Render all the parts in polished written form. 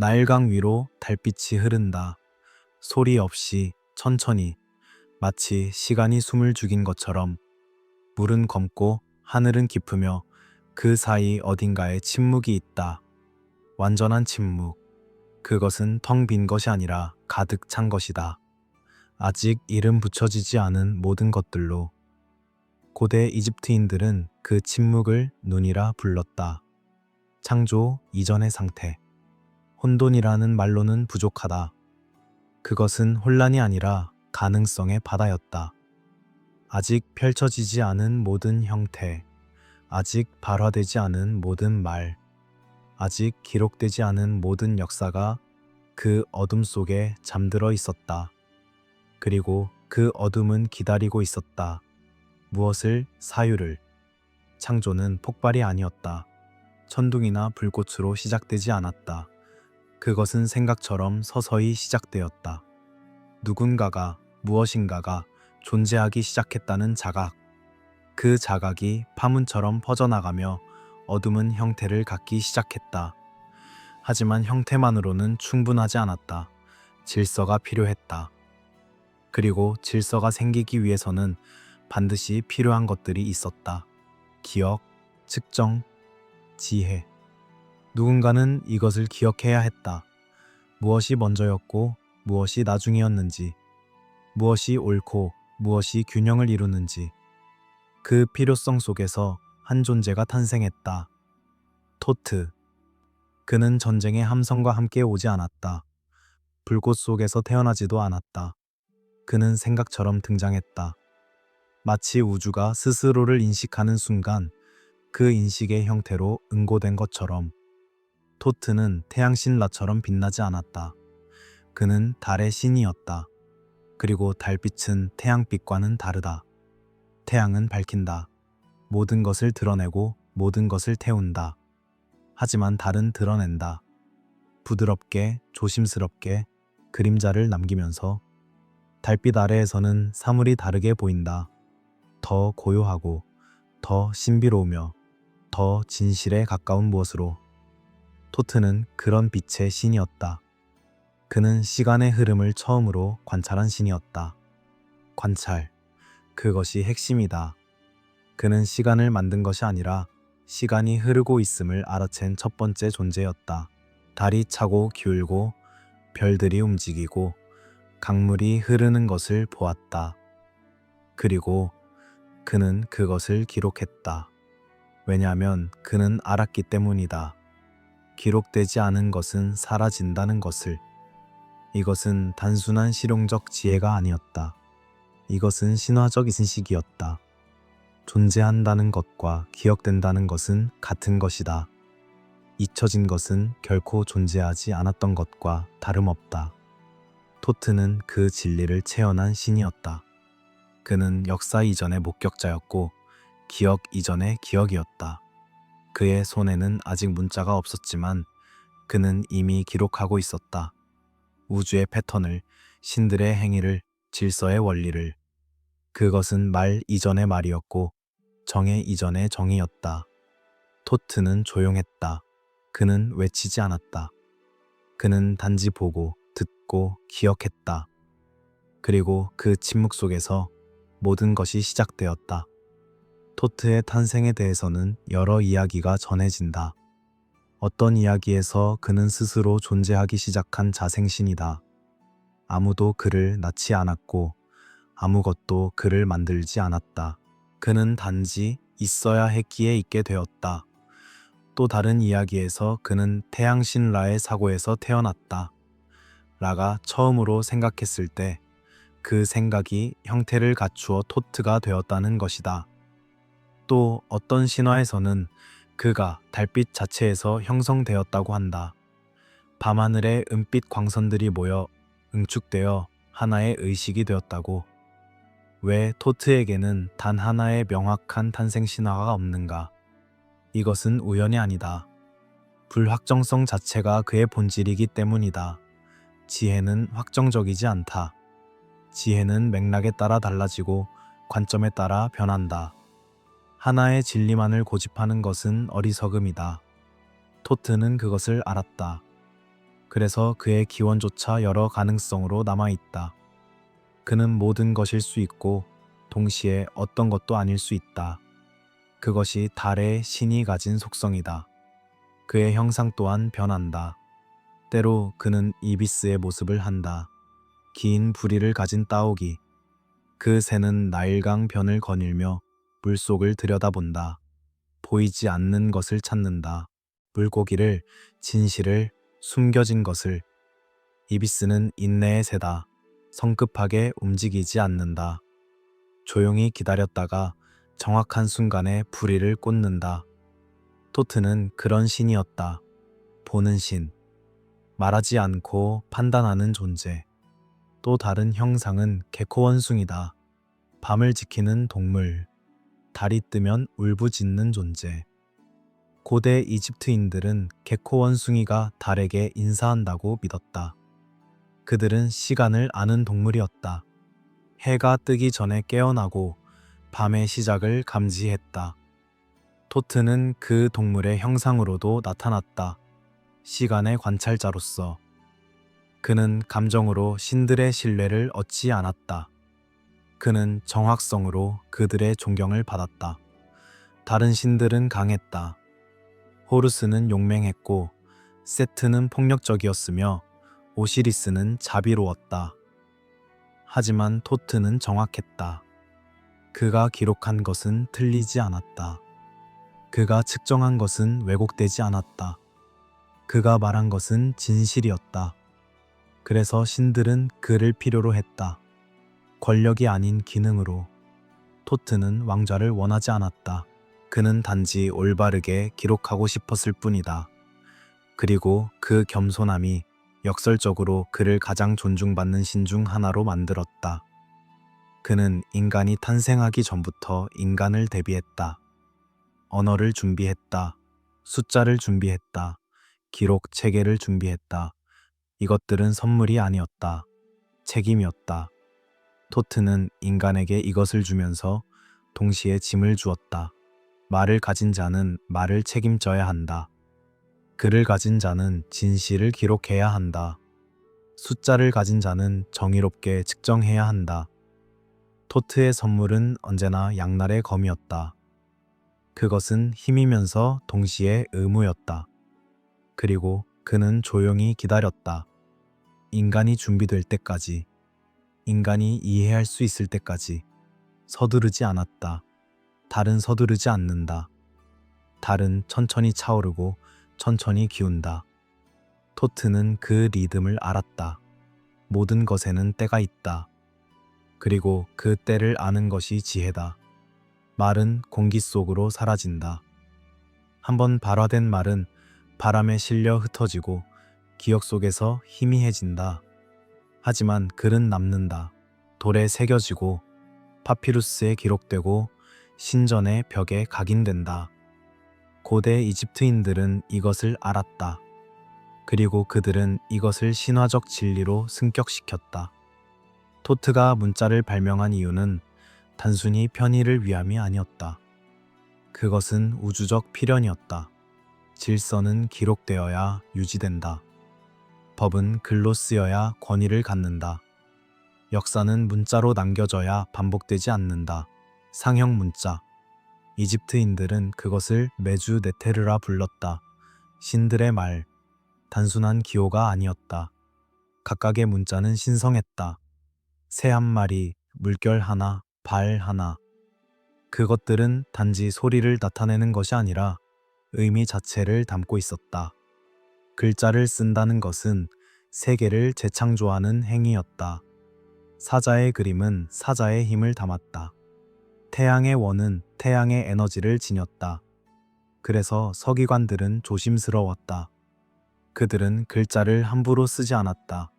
나일강 위로 달빛이 흐른다. 소리 없이 천천히, 마치 시간이 숨을 죽인 것처럼. 물은 검고 하늘은 깊으며 그 사이 어딘가에 침묵이 있다. 완전한 침묵. 그것은 텅 빈 것이 아니라 가득 찬 것이다. 아직 이름 붙여지지 않은 모든 것들로. 고대 이집트인들은 그 침묵을 눈이라 불렀다. 창조 이전의 상태. 혼돈이라는 말로는 부족하다. 그것은 혼란이 아니라 가능성의 바다였다. 아직 펼쳐지지 않은 모든 형태, 아직 발화되지 않은 모든 말, 아직 기록되지 않은 모든 역사가 그 어둠 속에 잠들어 있었다. 그리고 그 어둠은 기다리고 있었다. 무엇을? 사유를. 창조는 폭발이 아니었다. 천둥이나 불꽃으로 시작되지 않았다. 그것은 생각처럼 서서히 시작되었다. 누군가가, 무엇인가가 존재하기 시작했다는 자각. 그 자각이 파문처럼 퍼져나가며 어둠은 형태를 갖기 시작했다. 하지만 형태만으로는 충분하지 않았다. 질서가 필요했다. 그리고 질서가 생기기 위해서는 반드시 필요한 것들이 있었다. 기억, 측정, 지혜. 누군가는 이것을 기억해야 했다. 무엇이 먼저였고 무엇이 나중이었는지, 무엇이 옳고 무엇이 균형을 이루는지. 그 필요성 속에서 한 존재가 탄생했다. 토트. 그는 전쟁의 함성과 함께 오지 않았다. 불꽃 속에서 태어나지도 않았다. 그는 생각처럼 등장했다. 마치 우주가 스스로를 인식하는 순간 그 인식의 형태로 응고된 것처럼. 토트는 태양신 라처럼 빛나지 않았다. 그는 달의 신이었다. 그리고 달빛은 태양빛과는 다르다. 태양은 밝힌다. 모든 것을 드러내고 모든 것을 태운다. 하지만 달은 드러낸다. 부드럽게, 조심스럽게 그림자를 남기면서. 달빛 아래에서는 사물이 다르게 보인다. 더 고요하고, 더 신비로우며, 더 진실에 가까운 무엇으로. 토트는 그런 빛의 신이었다. 그는 시간의 흐름을 처음으로 관찰한 신이었다. 관찰. 그것이 핵심이다. 그는 시간을 만든 것이 아니라 시간이 흐르고 있음을 알아챈 첫 번째 존재였다. 달이 차고 기울고 별들이 움직이고 강물이 흐르는 것을 보았다. 그리고 그는 그것을 기록했다. 왜냐하면 그는 알았기 때문이다. 기록되지 않은 것은 사라진다는 것을. 이것은 단순한 실용적 지혜가 아니었다. 이것은 신화적 인식이었다. 존재한다는 것과 기억된다는 것은 같은 것이다. 잊혀진 것은 결코 존재하지 않았던 것과 다름없다. 토트는 그 진리를 체현한 신이었다. 그는 역사 이전의 목격자였고 기억 이전의 기억이었다. 그의 손에는 아직 문자가 없었지만 그는 이미 기록하고 있었다. 우주의 패턴을, 신들의 행위를, 질서의 원리를. 그것은 말 이전의 말이었고 정의 이전의 정의였다. 토트는 조용했다. 그는 외치지 않았다. 그는 단지 보고, 듣고, 기억했다. 그리고 그 침묵 속에서 모든 것이 시작되었다. 토트의 탄생에 대해서는 여러 이야기가 전해진다. 어떤 이야기에서 그는 스스로 존재하기 시작한 자생신이다. 아무도 그를 낳지 않았고 아무것도 그를 만들지 않았다. 그는 단지 있어야 했기에 있게 되었다. 또 다른 이야기에서 그는 태양신 라의 사고에서 태어났다. 라가 처음으로 생각했을 때 그 생각이 형태를 갖추어 토트가 되었다는 것이다. 또 어떤 신화에서는 그가 달빛 자체에서 형성되었다고 한다. 밤하늘의 은빛 광선들이 모여 응축되어 하나의 의식이 되었다고. 왜 토트에게는 단 하나의 명확한 탄생 신화가 없는가? 이것은 우연이 아니다. 불확정성 자체가 그의 본질이기 때문이다. 지혜는 확정적이지 않다. 지혜는 맥락에 따라 달라지고 관점에 따라 변한다. 하나의 진리만을 고집하는 것은 어리석음이다. 토트는 그것을 알았다. 그래서 그의 기원조차 여러 가능성으로 남아있다. 그는 모든 것일 수 있고 동시에 어떤 것도 아닐 수 있다. 그것이 달의 신이 가진 속성이다. 그의 형상 또한 변한다. 때로 그는 이비스의 모습을 한다. 긴 부리를 가진 따오기. 그 새는 나일강 변을 거닐며 물속을 들여다본다. 보이지 않는 것을 찾는다. 물고기를, 진실을, 숨겨진 것을. 이비스는 인내의 새다. 성급하게 움직이지 않는다. 조용히 기다렸다가 정확한 순간에 부리를 꽂는다. 토트는 그런 신이었다. 보는 신. 말하지 않고 판단하는 존재. 또 다른 형상은 개코원숭이다. 밤을 지키는 동물. 달이 뜨면 울부짖는 존재. 고대 이집트인들은 개코원숭이가 달에게 인사한다고 믿었다. 그들은 시간을 아는 동물이었다. 해가 뜨기 전에 깨어나고 밤의 시작을 감지했다. 토트는 그 동물의 형상으로도 나타났다. 시간의 관찰자로서. 그는 감정으로 신들의 신뢰를 얻지 않았다. 그는 정확성으로 그들의 존경을 받았다. 다른 신들은 강했다. 호루스는 용맹했고 세트는 폭력적이었으며 오시리스는 자비로웠다. 하지만 토트는 정확했다. 그가 기록한 것은 틀리지 않았다. 그가 측정한 것은 왜곡되지 않았다. 그가 말한 것은 진실이었다. 그래서 신들은 그를 필요로 했다. 권력이 아닌 기능으로. 토트는 왕좌를 원하지 않았다. 그는 단지 올바르게 기록하고 싶었을 뿐이다. 그리고 그 겸손함이 역설적으로 그를 가장 존중받는 신 중 하나로 만들었다. 그는 인간이 탄생하기 전부터 인간을 대비했다. 언어를 준비했다. 숫자를 준비했다. 기록 체계를 준비했다. 이것들은 선물이 아니었다. 책임이었다. 토트는 인간에게 이것을 주면서 동시에 짐을 주었다. 말을 가진 자는 말을 책임져야 한다. 글을 가진 자는 진실을 기록해야 한다. 숫자를 가진 자는 정의롭게 측정해야 한다. 토트의 선물은 언제나 양날의 검이었다. 그것은 힘이면서 동시에 의무였다. 그리고 그는 조용히 기다렸다. 인간이 준비될 때까지, 인간이 이해할 수 있을 때까지. 서두르지 않았다. 달은 서두르지 않는다. 달은 천천히 차오르고 천천히 기운다. 토트는 그 리듬을 알았다. 모든 것에는 때가 있다. 그리고 그 때를 아는 것이 지혜다. 말은 공기 속으로 사라진다. 한번 발화된 말은 바람에 실려 흩어지고 기억 속에서 희미해진다. 하지만 글은 남는다. 돌에 새겨지고 파피루스에 기록되고 신전의 벽에 각인된다. 고대 이집트인들은 이것을 알았다. 그리고 그들은 이것을 신화적 진리로 승격시켰다. 토트가 문자를 발명한 이유는 단순히 편의를 위함이 아니었다. 그것은 우주적 필연이었다. 질서는 기록되어야 유지된다. 법은 글로 쓰여야 권위를 갖는다. 역사는 문자로 남겨져야 반복되지 않는다. 상형 문자. 이집트인들은 그것을 메주 네테르라 불렀다. 신들의 말. 단순한 기호가 아니었다. 각각의 문자는 신성했다. 새 한 마리, 물결 하나, 발 하나. 그것들은 단지 소리를 나타내는 것이 아니라 의미 자체를 담고 있었다. 글자를 쓴다는 것은 세계를 재창조하는 행위였다. 사자의 그림은 사자의 힘을 담았다. 태양의 원은 태양의 에너지를 지녔다. 그래서 서기관들은 조심스러웠다. 그들은 글자를 함부로 쓰지 않았다.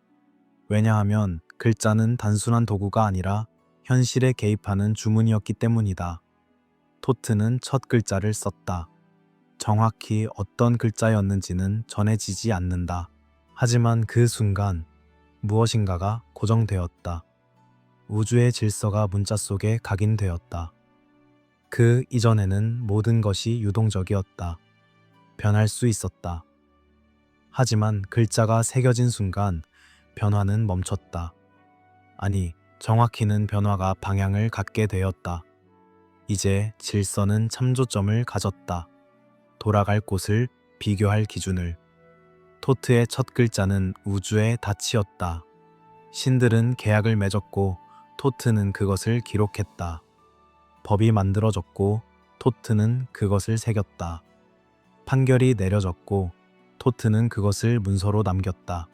왜냐하면 글자는 단순한 도구가 아니라 현실에 개입하는 주문이었기 때문이다. 토트는 첫 글자를 썼다. 정확히 어떤 글자였는지는 전해지지 않는다. 하지만 그 순간 무엇인가가 고정되었다. 우주의 질서가 문자 속에 각인되었다. 그 이전에는 모든 것이 유동적이었다. 변할 수 있었다. 하지만 글자가 새겨진 순간 변화는 멈췄다. 아니, 정확히는 변화가 방향을 갖게 되었다. 이제 질서는 참조점을 가졌다. 돌아갈 곳을, 비교할 기준을. 토트의 첫 글자는 우주의 닻이었다. 신들은 계약을 맺었고 토트는 그것을 기록했다. 법이 만들어졌고 토트는 그것을 새겼다. 판결이 내려졌고 토트는 그것을 문서로 남겼다.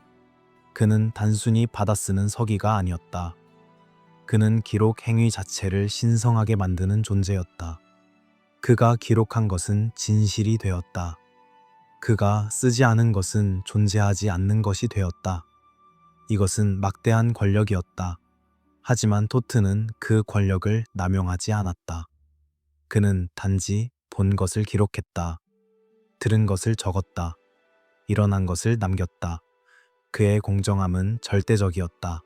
그는 단순히 받아쓰는 서기가 아니었다. 그는 기록 행위 자체를 신성하게 만드는 존재였다. 그가 기록한 것은 진실이 되었다. 그가 쓰지 않은 것은 존재하지 않는 것이 되었다. 이것은 막대한 권력이었다. 하지만 토트는 그 권력을 남용하지 않았다. 그는 단지 본 것을 기록했다. 들은 것을 적었다. 일어난 것을 남겼다. 그의 공정함은 절대적이었다.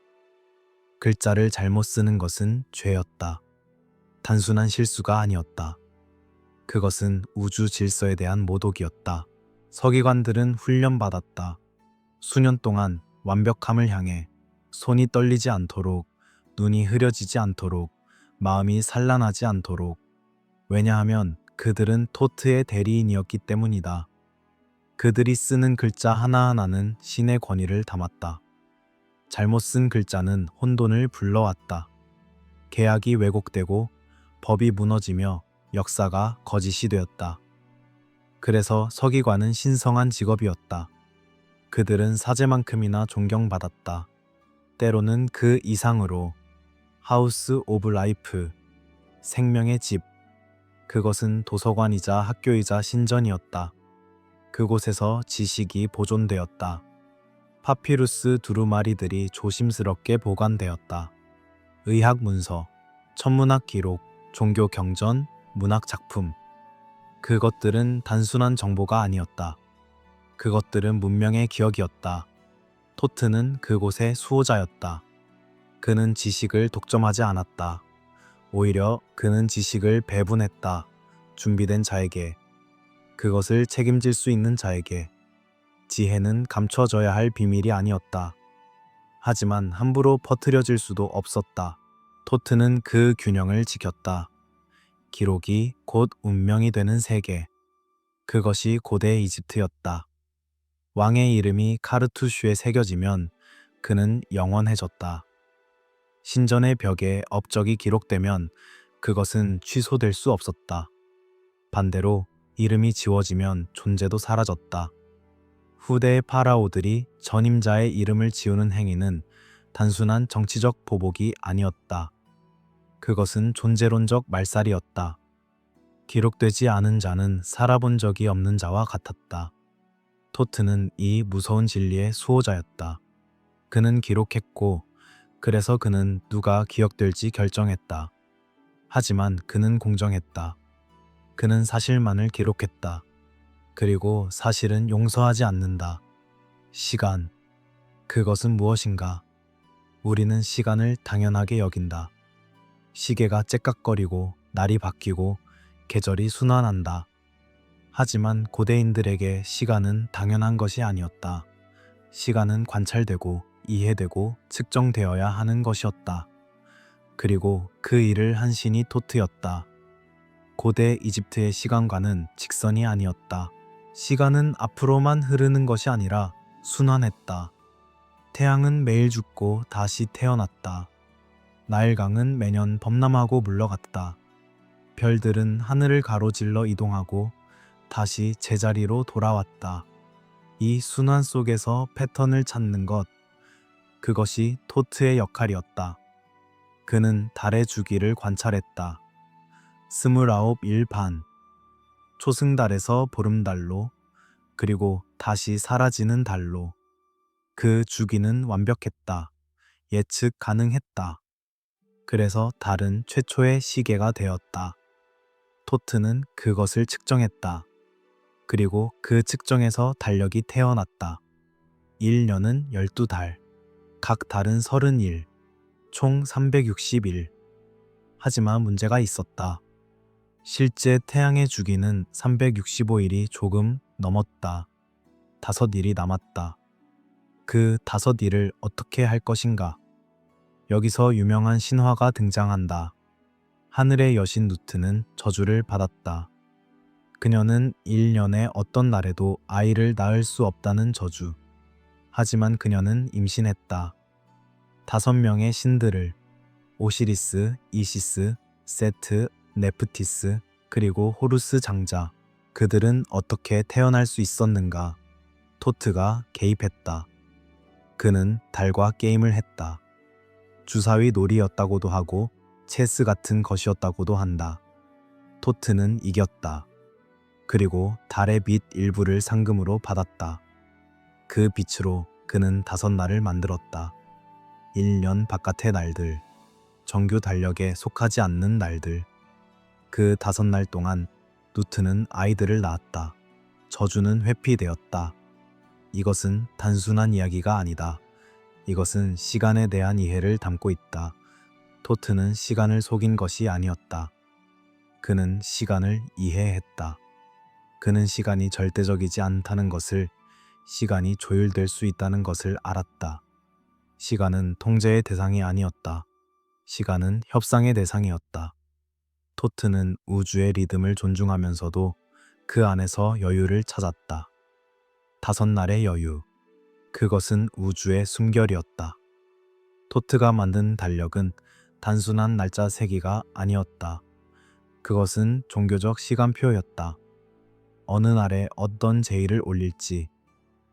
글자를 잘못 쓰는 것은 죄였다. 단순한 실수가 아니었다. 그것은 우주 질서에 대한 모독이었다. 서기관들은 훈련받았다. 수년 동안 완벽함을 향해 손이 떨리지 않도록, 눈이 흐려지지 않도록, 마음이 산란하지 않도록. 왜냐하면 그들은 토트의 대리인이었기 때문이다. 그들이 쓰는 글자 하나하나는 신의 권위를 담았다. 잘못 쓴 글자는 혼돈을 불러왔다. 계약이 왜곡되고 법이 무너지며 역사가 거짓이 되었다. 그래서 서기관은 신성한 직업이었다. 그들은 사제만큼이나 존경받았다. 때로는 그 이상으로. 하우스 오브 라이프, 생명의 집. 그것은 도서관이자 학교이자 신전이었다. 그곳에서 지식이 보존되었다. 파피루스 두루마리들이 조심스럽게 보관되었다. 의학 문서, 천문학 기록, 종교 경전, 문학 작품. 그것들은 단순한 정보가 아니었다. 그것들은 문명의 기억이었다. 토트는 그곳의 수호자였다. 그는 지식을 독점하지 않았다. 오히려 그는 지식을 배분했다. 준비된 자에게. 그것을 책임질 수 있는 자에게. 지혜는 감춰져야 할 비밀이 아니었다. 하지만 함부로 퍼뜨려질 수도 없었다. 토트는 그 균형을 지켰다. 기록이 곧 운명이 되는 세계. 그것이 고대 이집트였다. 왕의 이름이 카르투슈에 새겨지면 그는 영원해졌다. 신전의 벽에 업적이 기록되면 그것은 취소될 수 없었다. 반대로 이름이 지워지면 존재도 사라졌다. 후대의 파라오들이 전임자의 이름을 지우는 행위는 단순한 정치적 보복이 아니었다. 그것은 존재론적 말살이었다. 기록되지 않은 자는 살아본 적이 없는 자와 같았다. 토트는 이 무서운 진리의 수호자였다. 그는 기록했고, 그래서 그는 누가 기억될지 결정했다. 하지만 그는 공정했다. 그는 사실만을 기록했다. 그리고 사실은 용서하지 않는다. 시간. 그것은 무엇인가? 우리는 시간을 당연하게 여긴다. 시계가 째깍거리고 날이 바뀌고 계절이 순환한다. 하지만 고대인들에게 시간은 당연한 것이 아니었다. 시간은 관찰되고 이해되고 측정되어야 하는 것이었다. 그리고 그 일을 한 신이 토트였다. 고대 이집트의 시간과는 직선이 아니었다. 시간은 앞으로만 흐르는 것이 아니라 순환했다. 태양은 매일 죽고 다시 태어났다. 나일강은 매년 범람하고 물러갔다. 별들은 하늘을 가로질러 이동하고 다시 제자리로 돌아왔다. 이 순환 속에서 패턴을 찾는 것, 그것이 토트의 역할이었다. 그는 달의 주기를 관찰했다. 29일 반, 초승달에서 보름달로, 그리고 다시 사라지는 달로. 그 주기는 완벽했다. 예측 가능했다. 그래서 달은 최초의 시계가 되었다. 토트는 그것을 측정했다. 그리고 그 측정에서 달력이 태어났다. 1년은 12달, 각 달은 30일, 총 360일. 하지만 문제가 있었다. 실제 태양의 주기는 365일이 조금 넘었다. 다섯 일이 남았다. 그 다섯 일을 어떻게 할 것인가? 여기서 유명한 신화가 등장한다. 하늘의 여신 누트는 저주를 받았다. 그녀는 1년에 어떤 날에도 아이를 낳을 수 없다는 저주. 하지만 그녀는 임신했다. 5명의 신들을 오시리스, 이시스, 세트, 네프티스, 그리고 호루스 장자. 그들은 어떻게 태어날 수 있었는가? 토트가 개입했다. 그는 달과 게임을 했다. 주사위 놀이였다고도 하고 체스 같은 것이었다고도 한다. 토트는 이겼다. 그리고 달의 빛 일부를 상금으로 받았다. 그 빛으로 그는 5날을 만들었다. 1년 바깥의 날들, 정규 달력에 속하지 않는 날들. 그 5날 동안 누트는 아이들을 낳았다. 저주는 회피되었다. 이것은 단순한 이야기가 아니다. 이것은 시간에 대한 이해를 담고 있다. 토트는 시간을 속인 것이 아니었다. 그는 시간을 이해했다. 그는 시간이 절대적이지 않다는 것을, 시간이 조율될 수 있다는 것을 알았다. 시간은 통제의 대상이 아니었다. 시간은 협상의 대상이었다. 토트는 우주의 리듬을 존중하면서도 그 안에서 여유를 찾았다. 5날의 여유. 그것은 우주의 숨결이었다. 토트가 만든 달력은 단순한 날짜 세기가 아니었다. 그것은 종교적 시간표였다. 어느 날에 어떤 제의를 올릴지,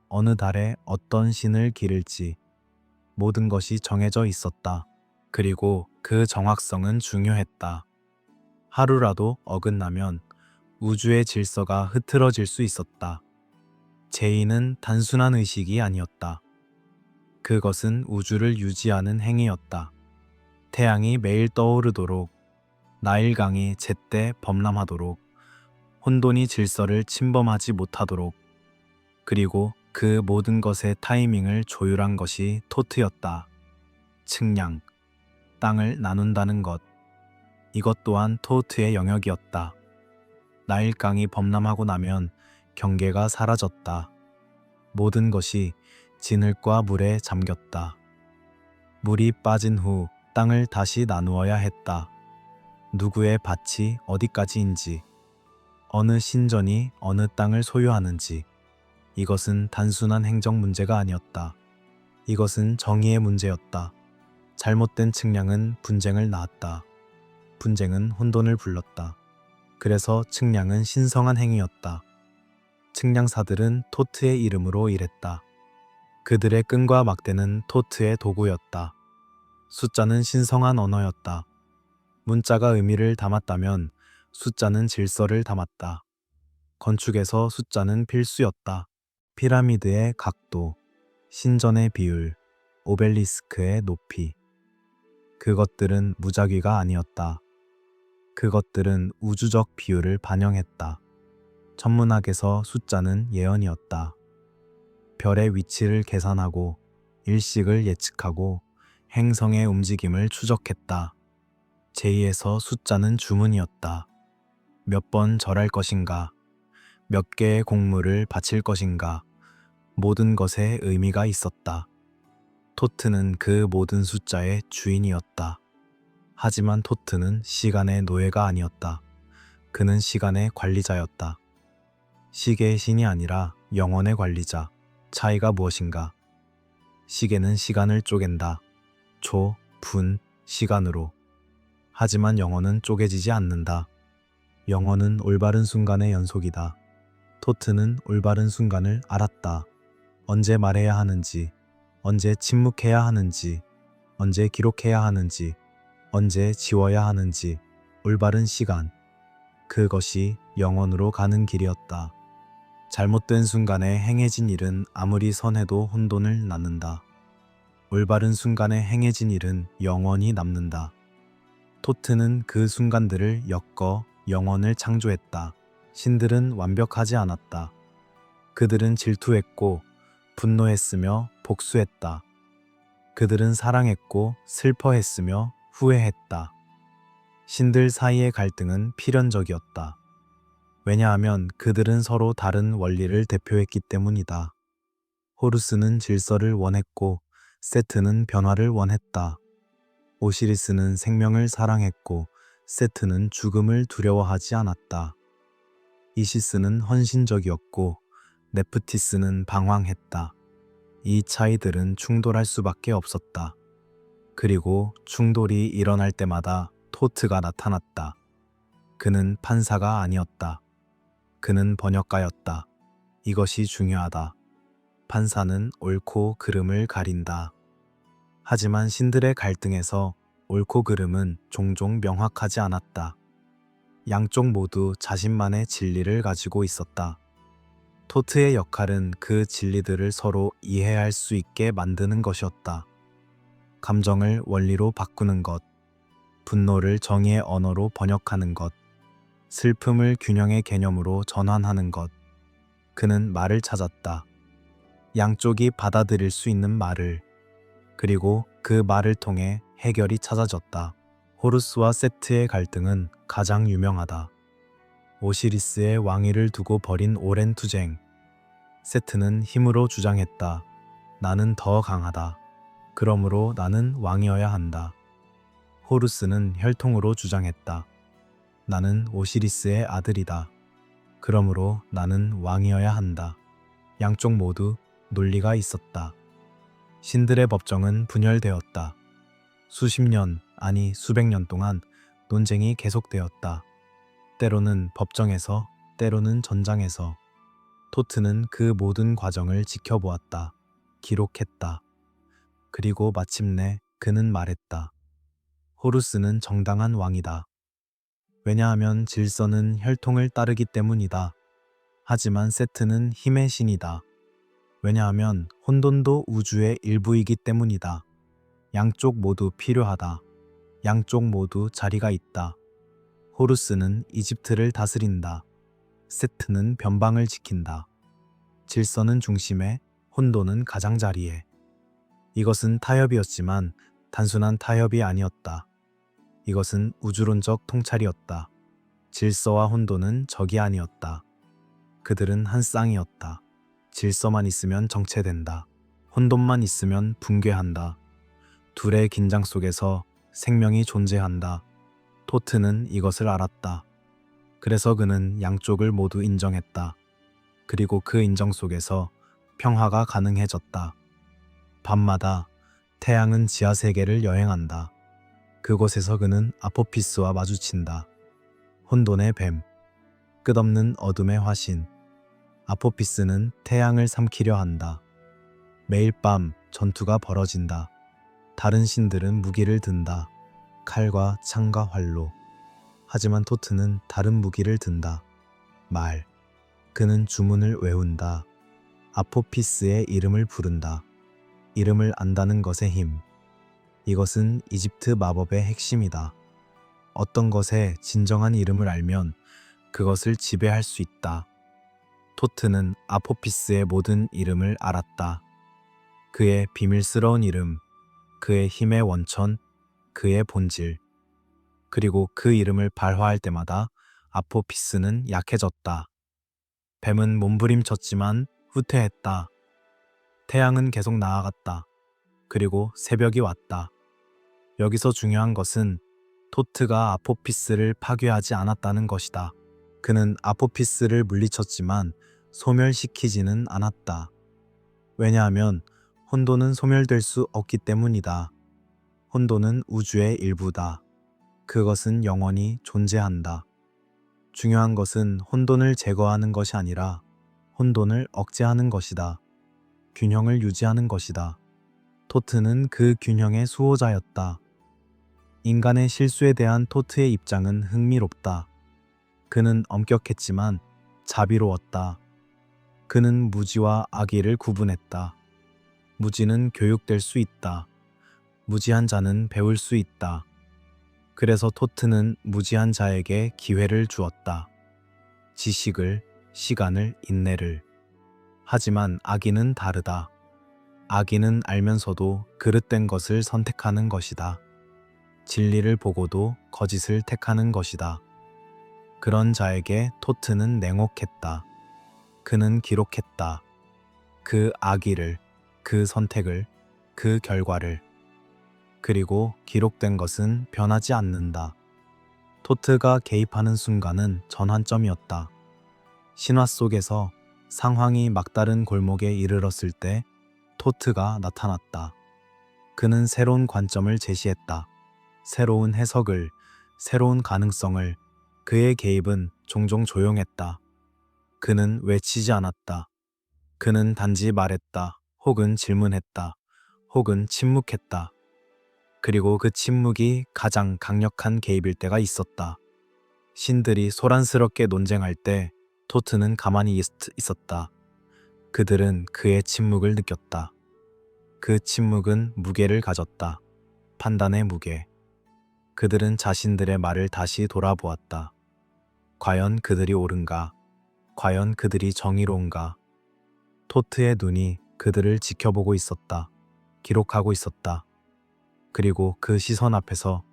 어느 달에 어떤 신을 기를지, 모든 것이 정해져 있었다. 그리고 그 정확성은 중요했다. 하루라도 어긋나면 우주의 질서가 흐트러질 수 있었다. 제의는 단순한 의식이 아니었다. 그것은 우주를 유지하는 행위였다. 태양이 매일 떠오르도록, 나일강이 제때 범람하도록, 혼돈이 질서를 침범하지 못하도록, 그리고 그 모든 것의 타이밍을 조율한 것이 토트였다. 측량, 땅을 나눈다는 것. 이것 또한 토트의 영역이었다. 나일강이 범람하고 나면 경계가 사라졌다. 모든 것이 진흙과 물에 잠겼다. 물이 빠진 후 땅을 다시 나누어야 했다. 누구의 밭이 어디까지인지, 어느 신전이 어느 땅을 소유하는지. 이것은 단순한 행정 문제가 아니었다. 이것은 정의의 문제였다. 잘못된 측량은 분쟁을 낳았다. 분쟁은 혼돈을 불렀다. 그래서 측량은 신성한 행위였다. 측량사들은 토트의 이름으로 일했다. 그들의 끈과 막대는 토트의 도구였다. 숫자는 신성한 언어였다. 문자가 의미를 담았다면 숫자는 질서를 담았다. 건축에서 숫자는 필수였다. 피라미드의 각도, 신전의 비율, 오벨리스크의 높이. 그것들은 무작위가 아니었다. 그것들은 우주적 비율을 반영했다. 천문학에서 숫자는 예언이었다. 별의 위치를 계산하고 일식을 예측하고 행성의 움직임을 추적했다. 제2에서 숫자는 주문이었다. 몇 번 절할 것인가? 몇 개의 공물을 바칠 것인가? 모든 것에 의미가 있었다. 토트는 그 모든 숫자의 주인이었다. 하지만 토트는 시간의 노예가 아니었다. 그는 시간의 관리자였다. 시계의 신이 아니라 영혼의 관리자. 차이가 무엇인가? 시계는 시간을 쪼갠다. 초, 분, 시간으로. 하지만 영혼은 쪼개지지 않는다. 영혼은 올바른 순간의 연속이다. 토트는 올바른 순간을 알았다. 언제 말해야 하는지, 언제 침묵해야 하는지, 언제 기록해야 하는지, 언제 지워야 하는지. 올바른 시간. 그것이 영혼으로 가는 길이었다. 잘못된 순간에 행해진 일은 아무리 선해도 혼돈을 낳는다. 올바른 순간에 행해진 일은 영원히 남는다. 토트는 그 순간들을 엮어 영혼을 창조했다. 신들은 완벽하지 않았다. 그들은 질투했고 분노했으며 복수했다. 그들은 사랑했고 슬퍼했으며 후회했다. 신들 사이의 갈등은 필연적이었다. 왜냐하면 그들은 서로 다른 원리를 대표했기 때문이다. 호루스는 질서를 원했고 세트는 변화를 원했다. 오시리스는 생명을 사랑했고 세트는 죽음을 두려워하지 않았다. 이시스는 헌신적이었고 네프티스는 방황했다. 이 차이들은 충돌할 수밖에 없었다. 그리고 충돌이 일어날 때마다 토트가 나타났다. 그는 판사가 아니었다. 그는 번역가였다. 이것이 중요하다. 판사는 옳고 그름을 가린다. 하지만 신들의 갈등에서 옳고 그름은 종종 명확하지 않았다. 양쪽 모두 자신만의 진리를 가지고 있었다. 토트의 역할은 그 진리들을 서로 이해할 수 있게 만드는 것이었다. 감정을 원리로 바꾸는 것, 분노를 정의의 언어로 번역하는 것, 슬픔을 균형의 개념으로 전환하는 것. 그는 말을 찾았다. 양쪽이 받아들일 수 있는 말을. 그리고 그 말을 통해 해결이 찾아졌다. 호루스와 세트의 갈등은 가장 유명하다. 오시리스의 왕위를 두고 벌인 오랜 투쟁. 세트는 힘으로 주장했다. 나는 더 강하다. 그러므로 나는 왕이어야 한다. 호루스는 혈통으로 주장했다. 나는 오시리스의 아들이다. 그러므로 나는 왕이어야 한다. 양쪽 모두 논리가 있었다. 신들의 법정은 분열되었다. 수십 년, 아니 수백 년 동안 논쟁이 계속되었다. 때로는 법정에서, 때로는 전장에서. 토트는 그 모든 과정을 지켜보았다. 기록했다. 그리고 마침내 그는 말했다. 호루스는 정당한 왕이다. 왜냐하면 질서는 혈통을 따르기 때문이다. 하지만 세트는 힘의 신이다. 왜냐하면 혼돈도 우주의 일부이기 때문이다. 양쪽 모두 필요하다. 양쪽 모두 자리가 있다. 호루스는 이집트를 다스린다. 세트는 변방을 지킨다. 질서는 중심에, 혼돈은 가장자리에. 이것은 타협이었지만 단순한 타협이 아니었다. 이것은 우주론적 통찰이었다. 질서와 혼돈은 적이 아니었다. 그들은 한 쌍이었다. 질서만 있으면 정체된다. 혼돈만 있으면 붕괴한다. 둘의 긴장 속에서 생명이 존재한다. 토트는 이것을 알았다. 그래서 그는 양쪽을 모두 인정했다. 그리고 그 인정 속에서 평화가 가능해졌다. 밤마다 태양은 지하세계를 여행한다. 그곳에서 그는 아포피스와 마주친다. 혼돈의 뱀, 끝없는 어둠의 화신. 아포피스는 태양을 삼키려 한다. 매일 밤 전투가 벌어진다. 다른 신들은 무기를 든다. 칼과 창과 활로. 하지만 토트는 다른 무기를 든다. 말. 그는 주문을 외운다. 아포피스의 이름을 부른다. 이름을 안다는 것의 힘. 이것은 이집트 마법의 핵심이다. 어떤 것의 진정한 이름을 알면 그것을 지배할 수 있다. 토트는 아포피스의 모든 이름을 알았다. 그의 비밀스러운 이름, 그의 힘의 원천, 그의 본질. 그리고 그 이름을 발화할 때마다 아포피스는 약해졌다. 뱀은 몸부림쳤지만 후퇴했다. 태양은 계속 나아갔다. 그리고 새벽이 왔다. 여기서 중요한 것은 토트가 아포피스를 파괴하지 않았다는 것이다. 그는 아포피스를 물리쳤지만 소멸시키지는 않았다. 왜냐하면 혼돈은 소멸될 수 없기 때문이다. 혼돈은 우주의 일부다. 그것은 영원히 존재한다. 중요한 것은 혼돈을 제거하는 것이 아니라 혼돈을 억제하는 것이다. 균형을 유지하는 것이다. 토트는 그 균형의 수호자였다. 인간의 실수에 대한 토트의 입장은 흥미롭다. 그는 엄격했지만 자비로웠다. 그는 무지와 악의를 구분했다. 무지는 교육될 수 있다. 무지한 자는 배울 수 있다. 그래서 토트는 무지한 자에게 기회를 주었다. 지식을, 시간을, 인내를. 하지만 악의는 다르다. 악의는 알면서도 그릇된 것을 선택하는 것이다. 진리를 보고도 거짓을 택하는 것이다. 그런 자에게 토트는 냉혹했다. 그는 기록했다. 그 악의를, 그 선택을, 그 결과를. 그리고 기록된 것은 변하지 않는다. 토트가 개입하는 순간은 전환점이었다. 신화 속에서 상황이 막다른 골목에 이르렀을 때 토트가 나타났다. 그는 새로운 관점을 제시했다. 새로운 해석을, 새로운 가능성을. 그의 개입은 종종 조용했다. 그는 외치지 않았다. 그는 단지 말했다. 혹은 질문했다. 혹은 침묵했다. 그리고 그 침묵이 가장 강력한 개입일 때가 있었다. 신들이 소란스럽게 논쟁할 때 토트는 가만히 있었다. 그들은 그의 침묵을 느꼈다. 그 침묵은 무게를 가졌다. 판단의 무게. 그들은 자신들의 말을 다시 돌아보았다. 과연 그들이 옳은가? 과연 그들이 정의로운가? 토트의 눈이 그들을 지켜보고 있었다. 기록하고 있었다. 그리고 그 시선 앞에서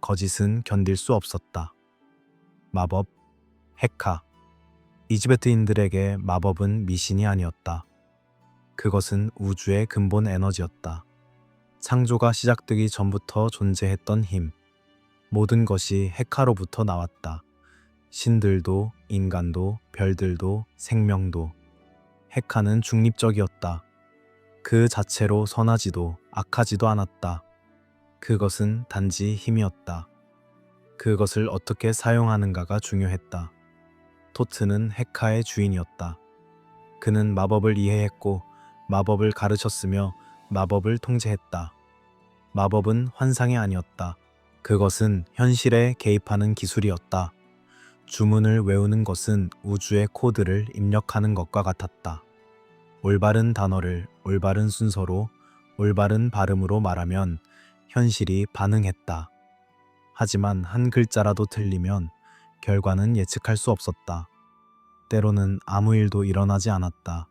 거짓은 견딜 수 없었다. 마법, 헤카. 이집트인들에게 마법은 미신이 아니었다. 그것은 우주의 근본 에너지였다. 창조가 시작되기 전부터 존재했던 힘. 모든 것이 헤카로부터 나왔다. 신들도, 인간도, 별들도, 생명도. 헤카는 중립적이었다. 그 자체로 선하지도 악하지도 않았다. 그것은 단지 힘이었다. 그것을 어떻게 사용하는가가 중요했다. 토트는 헤카의 주인이었다. 그는 마법을 이해했고 마법을 가르쳤으며 마법을 통제했다. 마법은 환상이 아니었다. 그것은 현실에 개입하는 기술이었다. 주문을 외우는 것은 우주의 코드를 입력하는 것과 같았다. 올바른 단어를 올바른 순서로 올바른 발음으로 말하면 현실이 반응했다. 하지만 한 글자라도 틀리면 결과는 예측할 수 없었다. 때로는 아무 일도 일어나지 않았다.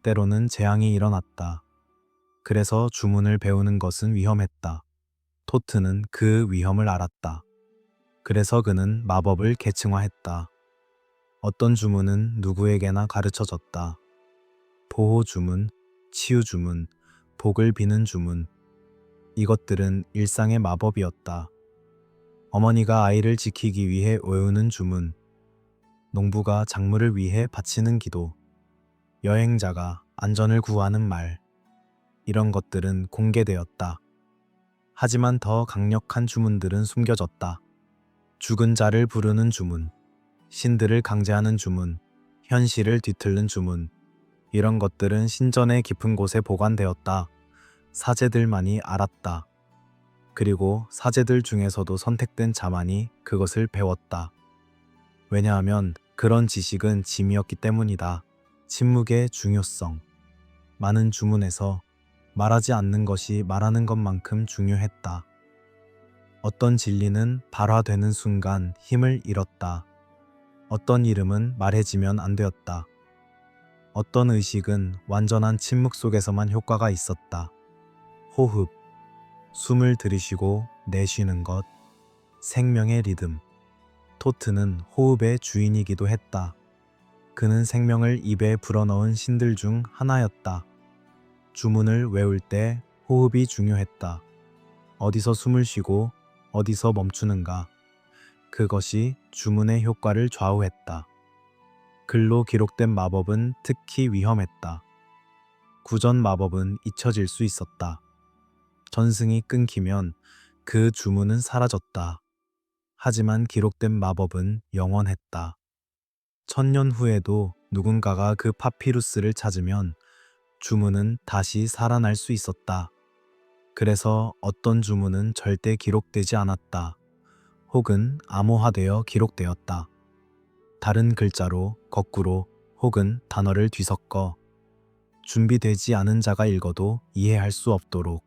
때로는 재앙이 일어났다. 그래서 주문을 배우는 것은 위험했다. 토트는 그 위험을 알았다. 그래서 그는 마법을 계층화했다. 어떤 주문은 누구에게나 가르쳐졌다. 보호 주문, 치유 주문, 복을 비는 주문. 이것들은 일상의 마법이었다. 어머니가 아이를 지키기 위해 외우는 주문, 농부가 작물을 위해 바치는 기도, 여행자가 안전을 구하는 말. 이런 것들은 공개되었다. 하지만 더 강력한 주문들은 숨겨졌다. 죽은 자를 부르는 주문, 신들을 강제하는 주문, 현실을 뒤틀는 주문. 이런 것들은 신전의 깊은 곳에 보관되었다. 사제들만이 알았다. 그리고 사제들 중에서도 선택된 자만이 그것을 배웠다. 왜냐하면 그런 지식은 짐이었기 때문이다. 침묵의 중요성. 많은 주문에서 말하지 않는 것이 말하는 것만큼 중요했다. 어떤 진리는 발화되는 순간 힘을 잃었다. 어떤 이름은 말해지면 안 되었다. 어떤 의식은 완전한 침묵 속에서만 효과가 있었다. 호흡, 숨을 들이쉬고 내쉬는 것, 생명의 리듬. 토트는 호흡의 주인이기도 했다. 그는 생명을 입에 불어넣은 신들 중 하나였다. 주문을 외울 때 호흡이 중요했다. 어디서 숨을 쉬고 어디서 멈추는가. 그것이 주문의 효과를 좌우했다. 글로 기록된 마법은 특히 위험했다. 구전 마법은 잊혀질 수 있었다. 전승이 끊기면 그 주문은 사라졌다. 하지만 기록된 마법은 영원했다. 1000년 후에도 누군가가 그 파피루스를 찾으면 주문은 다시 살아날 수 있었다. 그래서 어떤 주문은 절대 기록되지 않았다. 혹은 암호화되어 기록되었다. 다른 글자로, 거꾸로, 혹은 단어를 뒤섞어 준비되지 않은 자가 읽어도 이해할 수 없도록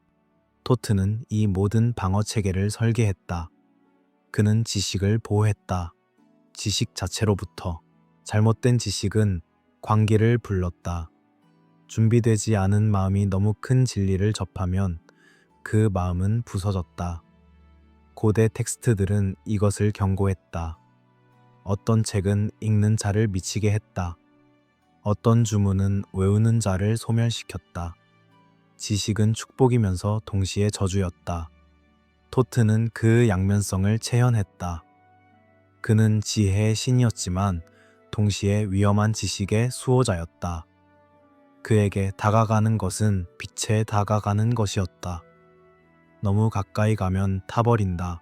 토트는 이 모든 방어 체계를 설계했다. 그는 지식을 보호했다. 지식 자체로부터. 잘못된 지식은 광기를 불렀다. 준비되지 않은 마음이 너무 큰 진리를 접하면 그 마음은 부서졌다. 고대 텍스트들은 이것을 경고했다. 어떤 책은 읽는 자를 미치게 했다. 어떤 주문은 외우는 자를 소멸시켰다. 지식은 축복이면서 동시에 저주였다. 토트는 그 양면성을 체현했다. 그는 지혜의 신이었지만 동시에 위험한 지식의 수호자였다. 그에게 다가가는 것은 빛에 다가가는 것이었다. 너무 가까이 가면 타버린다.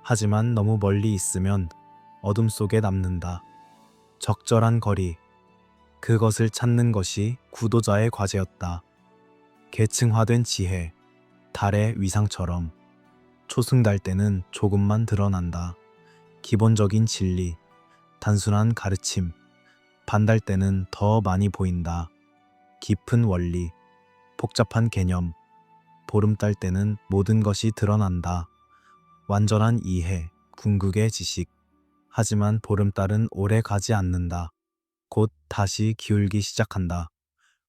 하지만 너무 멀리 있으면 어둠 속에 남는다. 적절한 거리, 그것을 찾는 것이 구도자의 과제였다. 계층화된 지혜, 달의 위상처럼 초승달 때는 조금만 드러난다. 기본적인 진리, 단순한 가르침, 반달 때는 더 많이 보인다. 깊은 원리, 복잡한 개념, 보름달 때는 모든 것이 드러난다. 완전한 이해, 궁극의 지식. 하지만 보름달은 오래 가지 않는다. 곧 다시 기울기 시작한다.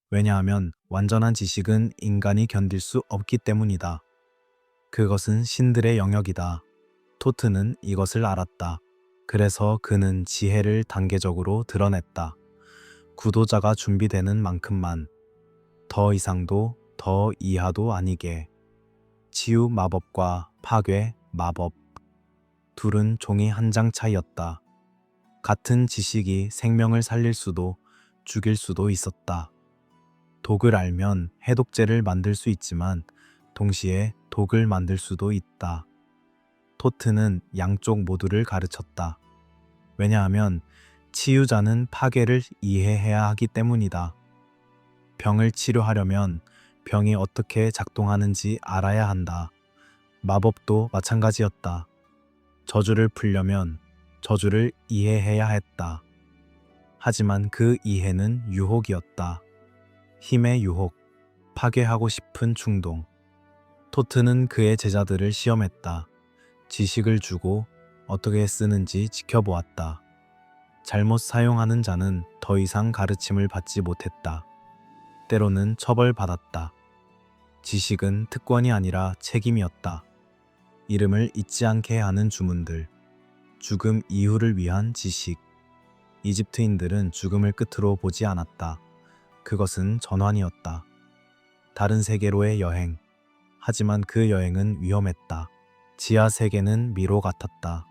왜냐하면 완전한 지식은 인간이 견딜 수 없기 때문이다. 그것은 신들의 영역이다. 토트는 이것을 알았다. 그래서 그는 지혜를 단계적으로 드러냈다. 구도자가 준비되는 만큼만, 더 이상도 더 이하도 아니게. 치유 마법과 파괴 마법. 둘은 종이 한 장 차이였다. 같은 지식이 생명을 살릴 수도 죽일 수도 있었다. 독을 알면 해독제를 만들 수 있지만 동시에 독을 만들 수도 있다. 토트는 양쪽 모두를 가르쳤다. 왜냐하면 치유자는 파괴를 이해해야 하기 때문이다. 병을 치료하려면 병이 어떻게 작동하는지 알아야 한다. 마법도 마찬가지였다. 저주를 풀려면 저주를 이해해야 했다. 하지만 그 이해는 유혹이었다. 힘의 유혹, 파괴하고 싶은 충동. 토트는 그의 제자들을 시험했다. 지식을 주고 어떻게 쓰는지 지켜보았다. 잘못 사용하는 자는 더 이상 가르침을 받지 못했다. 때로는 처벌받았다. 지식은 특권이 아니라 책임이었다. 이름을 잊지 않게 하는 주문들. 죽음 이후를 위한 지식. 이집트인들은 죽음을 끝으로 보지 않았다. 그것은 전환이었다. 다른 세계로의 여행. 하지만 그 여행은 위험했다. 지하 세계는 미로 같았다.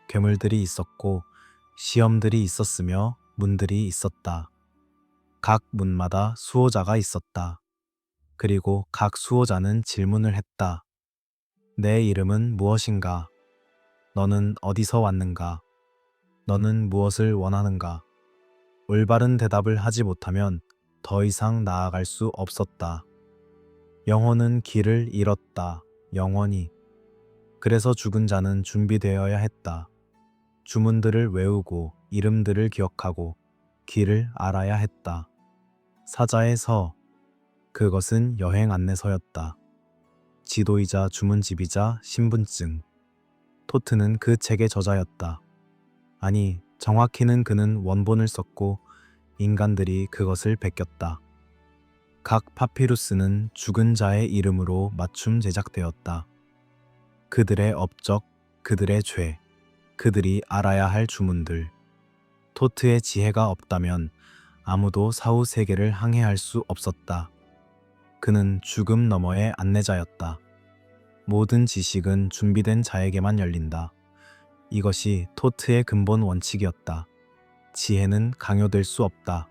괴물들이 있었고 시험들이 있었으며 문들이 있었다. 각 문마다 수호자가 있었다. 그리고 각 수호자는 질문을 했다. 내 이름은 무엇인가? 너는 어디서 왔는가? 너는 무엇을 원하는가? 올바른 대답을 하지 못하면 더 이상 나아갈 수 없었다. 영혼은 길을 잃었다. 영원히. 그래서 죽은 자는 준비되어야 했다. 주문들을 외우고 이름들을 기억하고 길을 알아야 했다. 사자의 서. 그것은 여행 안내서였다. 지도이자 주문집이자 신분증. 토트는 그 책의 저자였다. 아니, 정확히는 그는 원본을 썼고 인간들이 그것을 베꼈다. 각 파피루스는 죽은 자의 이름으로 맞춤 제작되었다. 그들의 업적, 그들의 죄, 그들이 알아야 할 주문들. 토트의 지혜가 없다면 아무도 사후 세계를 항해할 수 없었다. 그는 죽음 너머의 안내자였다. 모든 지식은 준비된 자에게만 열린다. 이것이 토트의 근본 원칙이었다. 지혜는 강요될 수 없다.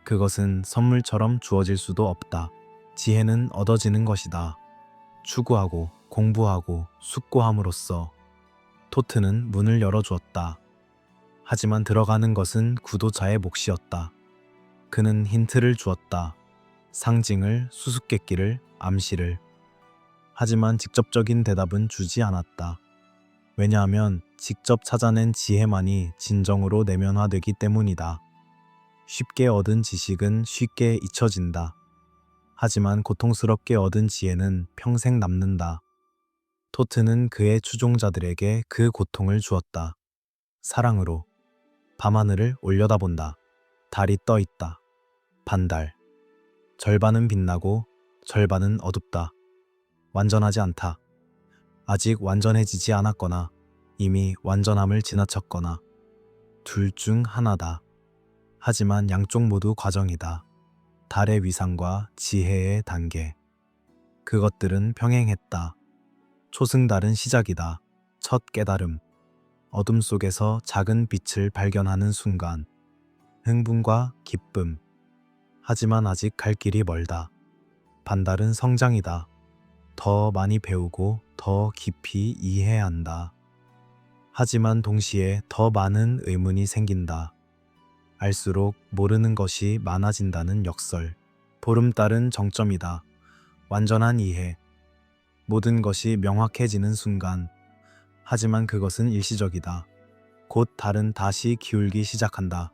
그것은 선물처럼 주어질 수도 없다. 지혜는 얻어지는 것이다. 추구하고 공부하고 숙고함으로써. 토트는 문을 열어주었다. 하지만 들어가는 것은 구도자의 몫이었다. 그는 힌트를 주었다. 상징을, 수수께끼를, 암시를. 하지만 직접적인 대답은 주지 않았다. 왜냐하면 직접 찾아낸 지혜만이 진정으로 내면화되기 때문이다. 쉽게 얻은 지식은 쉽게 잊혀진다. 하지만 고통스럽게 얻은 지혜는 평생 남는다. 토트는 그의 추종자들에게 그 고통을 주었다. 사랑으로. 밤하늘을 올려다본다. 달이 떠 있다. 반달. 절반은 빛나고 절반은 어둡다. 완전하지 않다. 아직 완전해지지 않았거나 이미 완전함을 지나쳤거나 둘 중 하나다. 하지만 양쪽 모두 과정이다. 달의 위상과 지혜의 단계. 그것들은 평행했다. 초승달은 시작이다. 첫 깨달음. 어둠 속에서 작은 빛을 발견하는 순간. 흥분과 기쁨. 하지만 아직 갈 길이 멀다. 반달은 성장이다. 더 많이 배우고 더 깊이 이해해야 한다. 하지만 동시에 더 많은 의문이 생긴다. 알수록 모르는 것이 많아진다는 역설. 보름달은 정점이다. 완전한 이해. 모든 것이 명확해지는 순간. 하지만 그것은 일시적이다. 곧 달은 다시 기울기 시작한다.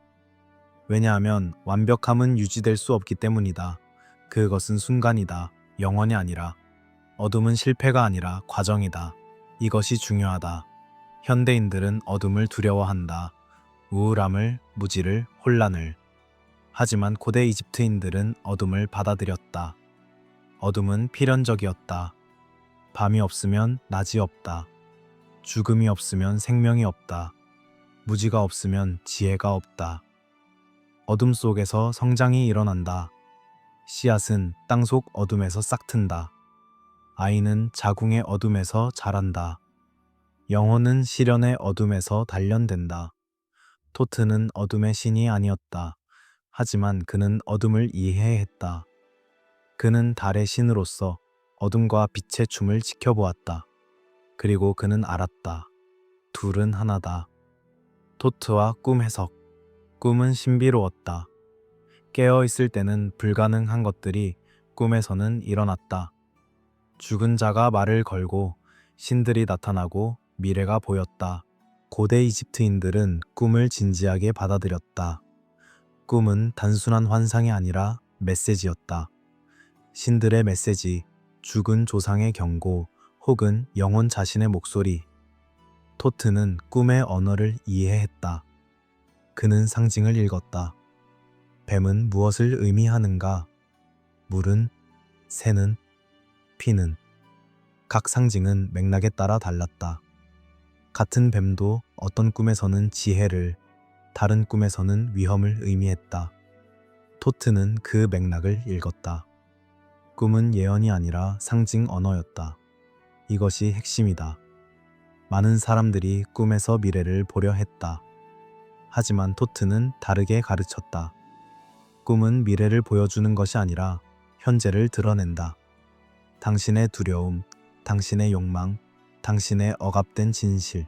왜냐하면 완벽함은 유지될 수 없기 때문이다. 그것은 순간이다. 영원이 아니라. 어둠은 실패가 아니라 과정이다. 이것이 중요하다. 현대인들은 어둠을 두려워한다. 우울함을, 무지를, 혼란을. 하지만 고대 이집트인들은 어둠을 받아들였다. 어둠은 필연적이었다. 밤이 없으면 낮이 없다. 죽음이 없으면 생명이 없다. 무지가 없으면 지혜가 없다. 어둠 속에서 성장이 일어난다. 씨앗은 땅속 어둠에서 싹튼다. 아이는 자궁의 어둠에서 자란다. 영혼은 시련의 어둠에서 단련된다. 토트는 어둠의 신이 아니었다. 하지만 그는 어둠을 이해했다. 그는 달의 신으로서 어둠과 빛의 춤을 지켜보았다. 그리고 그는 알았다. 둘은 하나다. 토트와 꿈 해석. 꿈은 신비로웠다. 깨어있을 때는 불가능한 것들이 꿈에서는 일어났다. 죽은 자가 말을 걸고 신들이 나타나고 미래가 보였다. 고대 이집트인들은 꿈을 진지하게 받아들였다. 꿈은 단순한 환상이 아니라 메시지였다. 신들의 메시지, 죽은 조상의 경고, 혹은 영혼 자신의 목소리. 토트는 꿈의 언어를 이해했다. 그는 상징을 읽었다. 뱀은 무엇을 의미하는가? 물은, 새는, 피는. 각 상징은 맥락에 따라 달랐다. 같은 뱀도 어떤 꿈에서는 지혜를, 다른 꿈에서는 위험을 의미했다. 토트는 그 맥락을 읽었다. 꿈은 예언이 아니라 상징 언어였다. 이것이 핵심이다. 많은 사람들이 꿈에서 미래를 보려 했다. 하지만 토트는 다르게 가르쳤다. 꿈은 미래를 보여주는 것이 아니라 현재를 드러낸다. 당신의 두려움, 당신의 욕망, 당신의 억압된 진실.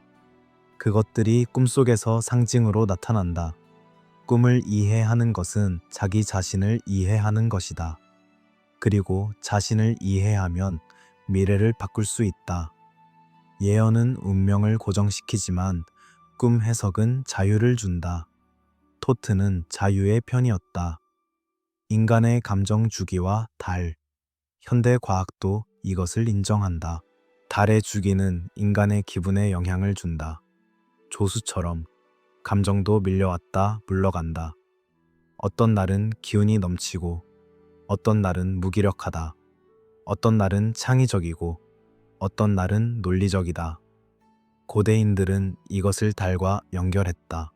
그것들이 꿈속에서 상징으로 나타난다. 꿈을 이해하는 것은 자기 자신을 이해하는 것이다. 그리고 자신을 이해하면 미래를 바꿀 수 있다. 예언은 운명을 고정시키지만 꿈 해석은 자유를 준다. 토트는 자유의 편이었다. 인간의 감정 주기와 달. 현대 과학도 이것을 인정한다. 달의 주기는 인간의 기분에 영향을 준다. 조수처럼 감정도 밀려왔다 물러간다. 어떤 날은 기운이 넘치고, 어떤 날은 무기력하다. 어떤 날은 창의적이고, 어떤 날은 논리적이다. 고대인들은 이것을 달과 연결했다.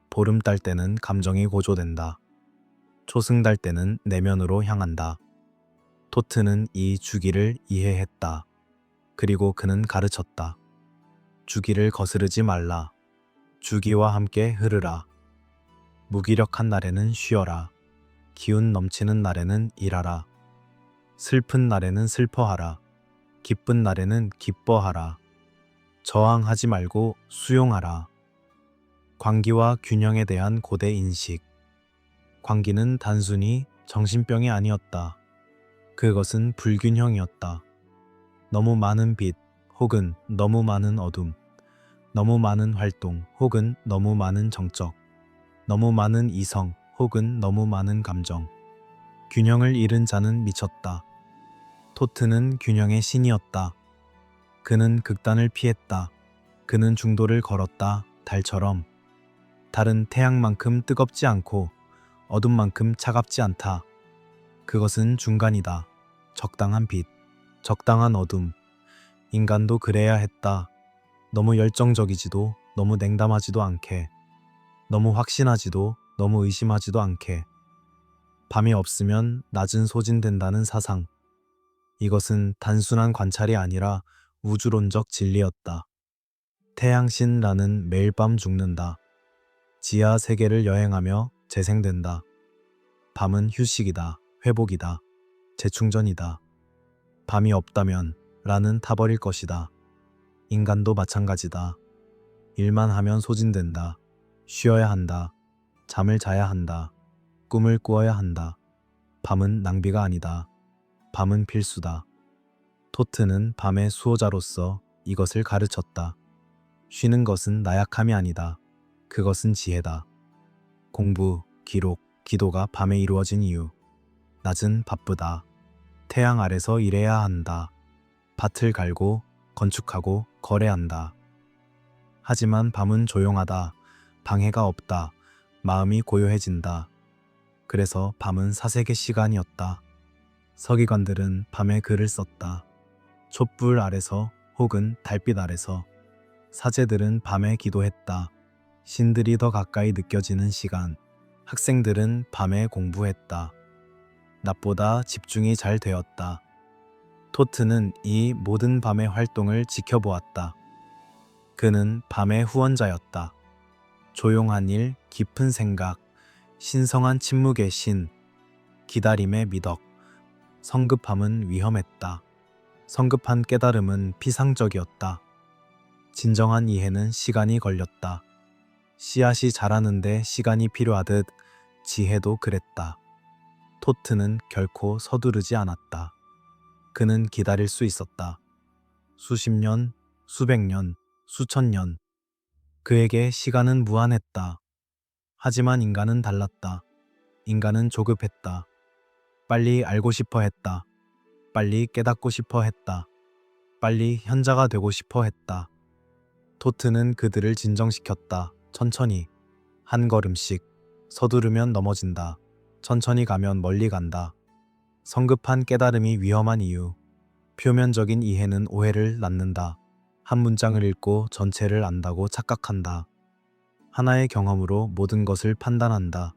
보름달 때는 감정이 고조된다. 초승달 때는 내면으로 향한다. 토트는 이 주기를 이해했다. 그리고 그는 가르쳤다. 주기를 거스르지 말라. 주기와 함께 흐르라. 무기력한 날에는 쉬어라. 기운 넘치는 날에는 일하라. 슬픈 날에는 슬퍼하라. 기쁜 날에는 기뻐하라. 저항하지 말고 수용하라. 광기와 균형에 대한 고대 인식. 광기는 단순히 정신병이 아니었다. 그것은 불균형이었다. 너무 많은 빛 혹은 너무 많은 어둠, 너무 많은 활동 혹은 너무 많은 정적, 너무 많은 이성 혹은 너무 많은 감정. 균형을 잃은 자는 미쳤다. 토트는 균형의 신이었다. 그는 극단을 피했다. 그는 중도를 걸었다. 달처럼. 달은 태양만큼 뜨겁지 않고 어둠만큼 차갑지 않다. 그것은 중간이다. 적당한 빛, 적당한 어둠. 인간도 그래야 했다. 너무 열정적이지도 너무 냉담하지도 않게. 너무 확신하지도 너무 의심하지도 않게. 밤이 없으면 낮은 소진된다는 사상. 이것은 단순한 관찰이 아니라 우주론적 진리였다. 태양신라는 매일 밤 죽는다. 지하 세계를 여행하며 재생된다. 밤은 휴식이다. 회복이다. 재충전이다. 밤이 없다면 라는 타버릴 것이다. 인간도 마찬가지다. 일만 하면 소진된다. 쉬어야 한다. 잠을 자야 한다. 꿈을 꾸어야 한다. 밤은 낭비가 아니다. 밤은 필수다. 토트는 밤의 수호자로서 이것을 가르쳤다. 쉬는 것은 나약함이 아니다. 그것은 지혜다. 공부, 기록, 기도가 밤에 이루어진 이유. 낮은 바쁘다. 태양 아래서 일해야 한다. 밭을 갈고 건축하고 거래한다. 하지만 밤은 조용하다. 방해가 없다. 마음이 고요해진다. 그래서 밤은 사색의 시간이었다. 서기관들은 밤에 글을 썼다. 촛불 아래서 혹은 달빛 아래서. 사제들은 밤에 기도했다. 신들이 더 가까이 느껴지는 시간. 학생들은 밤에 공부했다. 낮보다 집중이 잘 되었다. 토트는 이 모든 밤의 활동을 지켜보았다. 그는 밤의 후원자였다. 조용한 일, 깊은 생각, 신성한 침묵의 신, 기다림의 미덕. 성급함은 위험했다. 성급한 깨달음은 피상적이었다. 진정한 이해는 시간이 걸렸다. 씨앗이 자라는데 시간이 필요하듯 지혜도 그랬다. 토트는 결코 서두르지 않았다. 그는 기다릴 수 있었다. 수십 년, 수백 년, 수천 년. 그에게 시간은 무한했다. 하지만 인간은 달랐다. 인간은 조급했다. 빨리 알고 싶어 했다. 빨리 깨닫고 싶어 했다. 빨리 현자가 되고 싶어 했다. 토트는 그들을 진정시켰다. 천천히. 한 걸음씩. 서두르면 넘어진다. 천천히 가면 멀리 간다. 성급한 깨달음이 위험한 이유. 표면적인 이해는 오해를 낳는다. 한 문장을 읽고 전체를 안다고 착각한다. 하나의 경험으로 모든 것을 판단한다.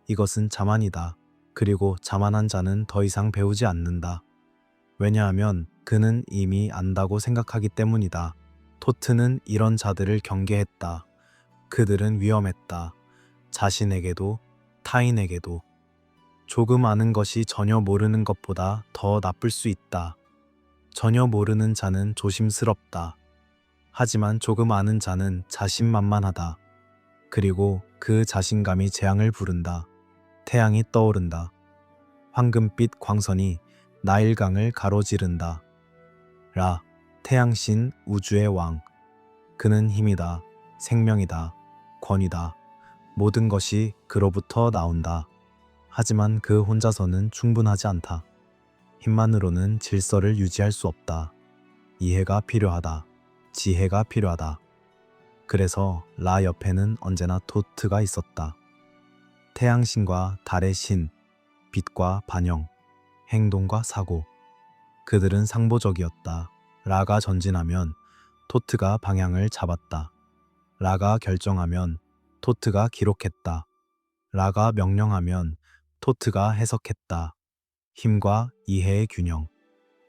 이것은 자만이다. 그리고 자만한 자는 더 이상 배우지 않는다. 왜냐하면 그는 이미 안다고 생각하기 때문이다. 토트는 이런 자들을 경계했다. 그들은 위험했다. 자신에게도 타인에게도. 조금 아는 것이 전혀 모르는 것보다 더 나쁠 수 있다. 전혀 모르는 자는 조심스럽다. 하지만 조금 아는 자는 자신만만하다. 그리고 그 자신감이 재앙을 부른다. 태양이 떠오른다. 황금빛 광선이 나일강을 가로지른다. 라, 태양신 우주의 왕. 그는 힘이다. 생명이다. 권위다. 모든 것이 그로부터 나온다. 하지만 그 혼자서는 충분하지 않다. 힘만으로는 질서를 유지할 수 없다. 이해가 필요하다. 지혜가 필요하다. 그래서 라 옆에는 언제나 토트가 있었다. 태양신과 달의 신, 빛과 반영, 행동과 사고. 그들은 상보적이었다. 라가 전진하면 토트가 방향을 잡았다. 라가 결정하면 토트가 기록했다. 라가 명령하면 토트가 해석했다. 힘과 이해의 균형.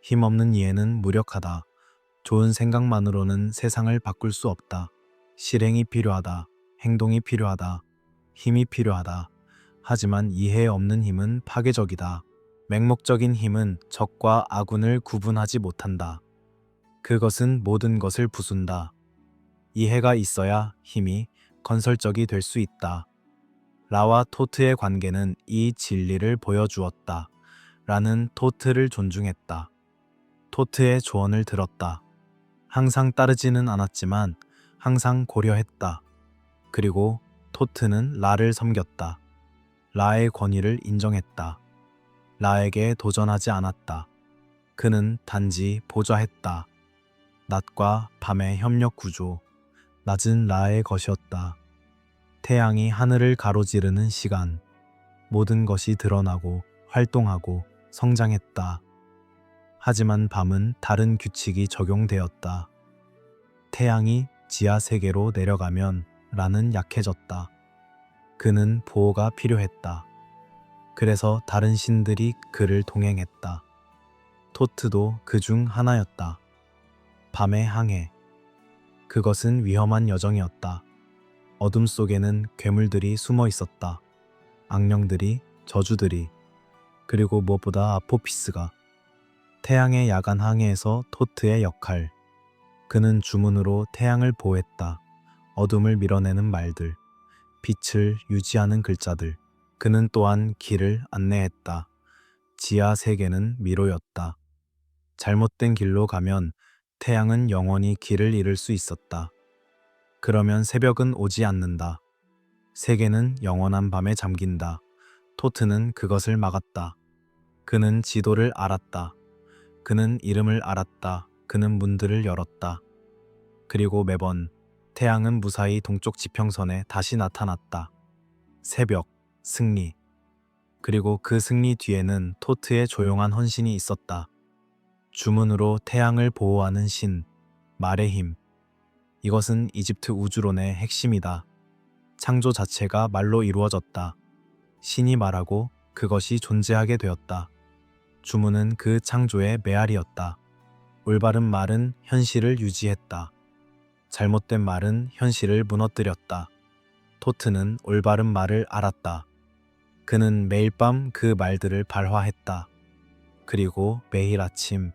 힘없는 이해는 무력하다. 좋은 생각만으로는 세상을 바꿀 수 없다. 실행이 필요하다. 행동이 필요하다. 힘이 필요하다. 하지만 이해 없는 힘은 파괴적이다. 맹목적인 힘은 적과 아군을 구분하지 못한다. 그것은 모든 것을 부순다. 이해가 있어야 힘이 건설적이 될 수 있다. 라와 토트의 관계는 이 진리를 보여주었다. 라는 토트를 존중했다. 토트의 조언을 들었다. 항상 따르지는 않았지만 항상 고려했다. 그리고 토트는 라를 섬겼다. 라의 권위를 인정했다. 라에게 도전하지 않았다. 그는 단지 보좌했다. 낮과 밤의 협력 구조, 낮은 라의 것이었다. 태양이 하늘을 가로지르는 시간, 모든 것이 드러나고 활동하고 성장했다. 하지만 밤은 다른 규칙이 적용되었다. 태양이 지하 세계로 내려가면 라는 약해졌다. 그는 보호가 필요했다. 그래서 다른 신들이 그를 동행했다. 토트도 그 중 하나였다. 밤의 항해. 그것은 위험한 여정이었다. 어둠 속에는 괴물들이 숨어 있었다. 악령들이, 저주들이, 그리고 무엇보다 아포피스가. 태양의 야간 항해에서 토트의 역할. 그는 주문으로 태양을 보호했다. 어둠을 밀어내는 말들, 빛을 유지하는 글자들. 그는 또한 길을 안내했다. 지하 세계는 미로였다. 잘못된 길로 가면 태양은 영원히 길을 잃을 수 있었다. 그러면 새벽은 오지 않는다. 세계는 영원한 밤에 잠긴다. 토트는 그것을 막았다. 그는 지도를 알았다. 그는 이름을 알았다. 그는 문들을 열었다. 그리고 매번 태양은 무사히 동쪽 지평선에 다시 나타났다. 새벽, 승리. 그리고 그 승리 뒤에는 토트의 조용한 헌신이 있었다. 주문으로 태양을 보호하는 신, 말의 힘. 이것은 이집트 우주론의 핵심이다. 창조 자체가 말로 이루어졌다. 신이 말하고 그것이 존재하게 되었다. 주문은 그 창조의 메아리였다. 올바른 말은 현실을 유지했다. 잘못된 말은 현실을 무너뜨렸다. 토트는 올바른 말을 알았다. 그는 매일 밤 그 말들을 발화했다. 그리고 매일 아침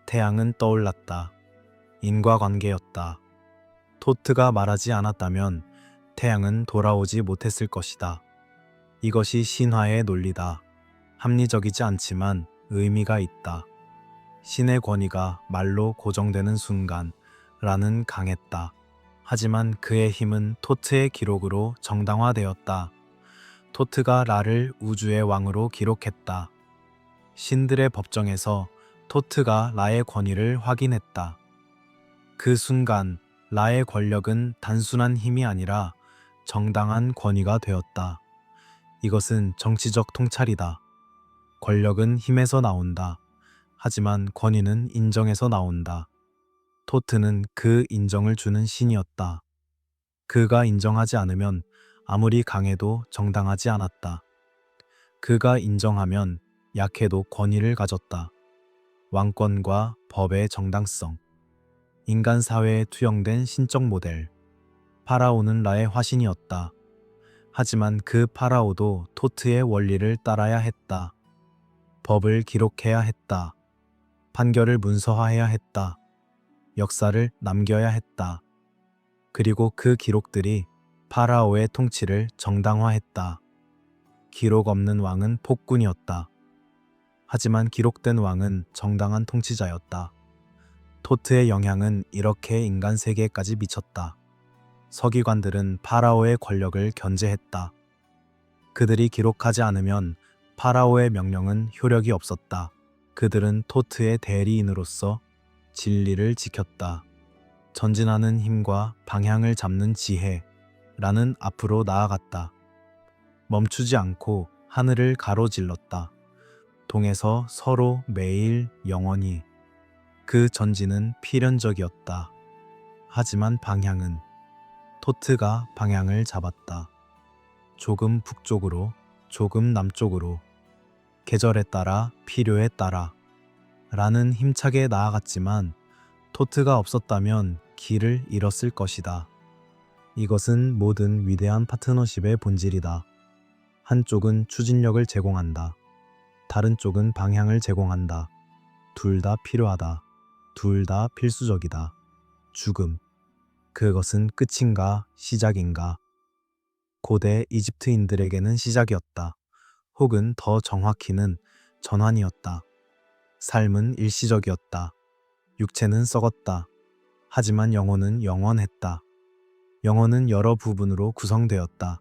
태양은 떠올랐다. 인과관계였다. 토트가 말하지 않았다면 태양은 돌아오지 못했을 것이다. 이것이 신화의 논리다. 합리적이지 않지만 의미가 있다. 신의 권위가 말로 고정되는 순간 라는 강했다. 하지만 그의 힘은 토트의 기록으로 정당화되었다. 토트가 라를 우주의 왕으로 기록했다. 신들의 법정에서 토트가 라의 권위를 확인했다. 그 순간 라의 권력은 단순한 힘이 아니라 정당한 권위가 되었다. 이것은 정치적 통찰이다. 권력은 힘에서 나온다. 하지만 권위는 인정에서 나온다. 토트는 그 인정을 주는 신이었다. 그가 인정하지 않으면 아무리 강해도 정당하지 않았다. 그가 인정하면 약해도 권위를 가졌다. 왕권과 법의 정당성. 인간 사회에 투영된 신적 모델. 파라오는 라의 화신이었다. 하지만 그 파라오도 토트의 원리를 따라야 했다. 법을 기록해야 했다. 판결을 문서화해야 했다. 역사를 남겨야 했다. 그리고 그 기록들이 파라오의 통치를 정당화했다. 기록 없는 왕은 폭군이었다. 하지만 기록된 왕은 정당한 통치자였다. 토트의 영향은 이렇게 인간 세계에까지 미쳤다. 서기관들은 파라오의 권력을 견제했다. 그들이 기록하지 않으면 파라오의 명령은 효력이 없었다. 그들은 토트의 대리인으로서 진리를 지켰다. 전진하는 힘과 방향을 잡는 지혜라는 앞으로 나아갔다. 멈추지 않고 하늘을 가로질렀다. 동에서 서로 매일 영원히. 그 전진은 필연적이었다. 하지만 방향은 토트가 방향을 잡았다. 조금 북쪽으로, 조금 남쪽으로. 계절에 따라, 필요에 따라. 라는 힘차게 나아갔지만 토트가 없었다면 길을 잃었을 것이다. 이것은 모든 위대한 파트너십의 본질이다. 한쪽은 추진력을 제공한다. 다른 쪽은 방향을 제공한다. 둘 다 필요하다. 둘 다 필수적이다. 죽음. 그것은 끝인가 시작인가? 고대 이집트인들에게는 시작이었다. 혹은 더 정확히는 전환이었다. 삶은 일시적이었다. 육체는 썩었다. 하지만 영혼은 영원했다. 영혼은 여러 부분으로 구성되었다.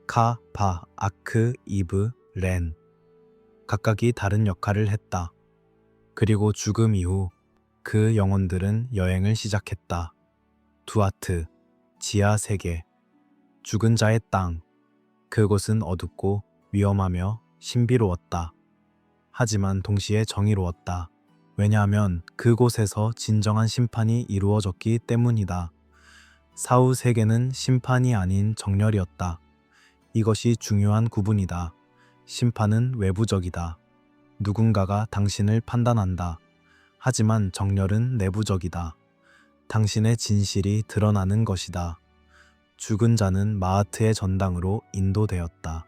카, 바, 아크, 이브, 렌. 각각이 다른 역할을 했다. 그리고 죽음 이후 그 영혼들은 여행을 시작했다. 두아트, 지하 세계, 죽은 자의 땅. 그곳은 어둡고 위험하며 신비로웠다. 하지만 동시에 정의로웠다. 왜냐하면 그곳에서 진정한 심판이 이루어졌기 때문이다. 사후 세계는 심판이 아닌 정렬이었다. 이것이 중요한 구분이다. 심판은 외부적이다. 누군가가 당신을 판단한다. 하지만 정렬은 내부적이다. 당신의 진실이 드러나는 것이다. 죽은 자는 마하트의 전당으로 인도되었다.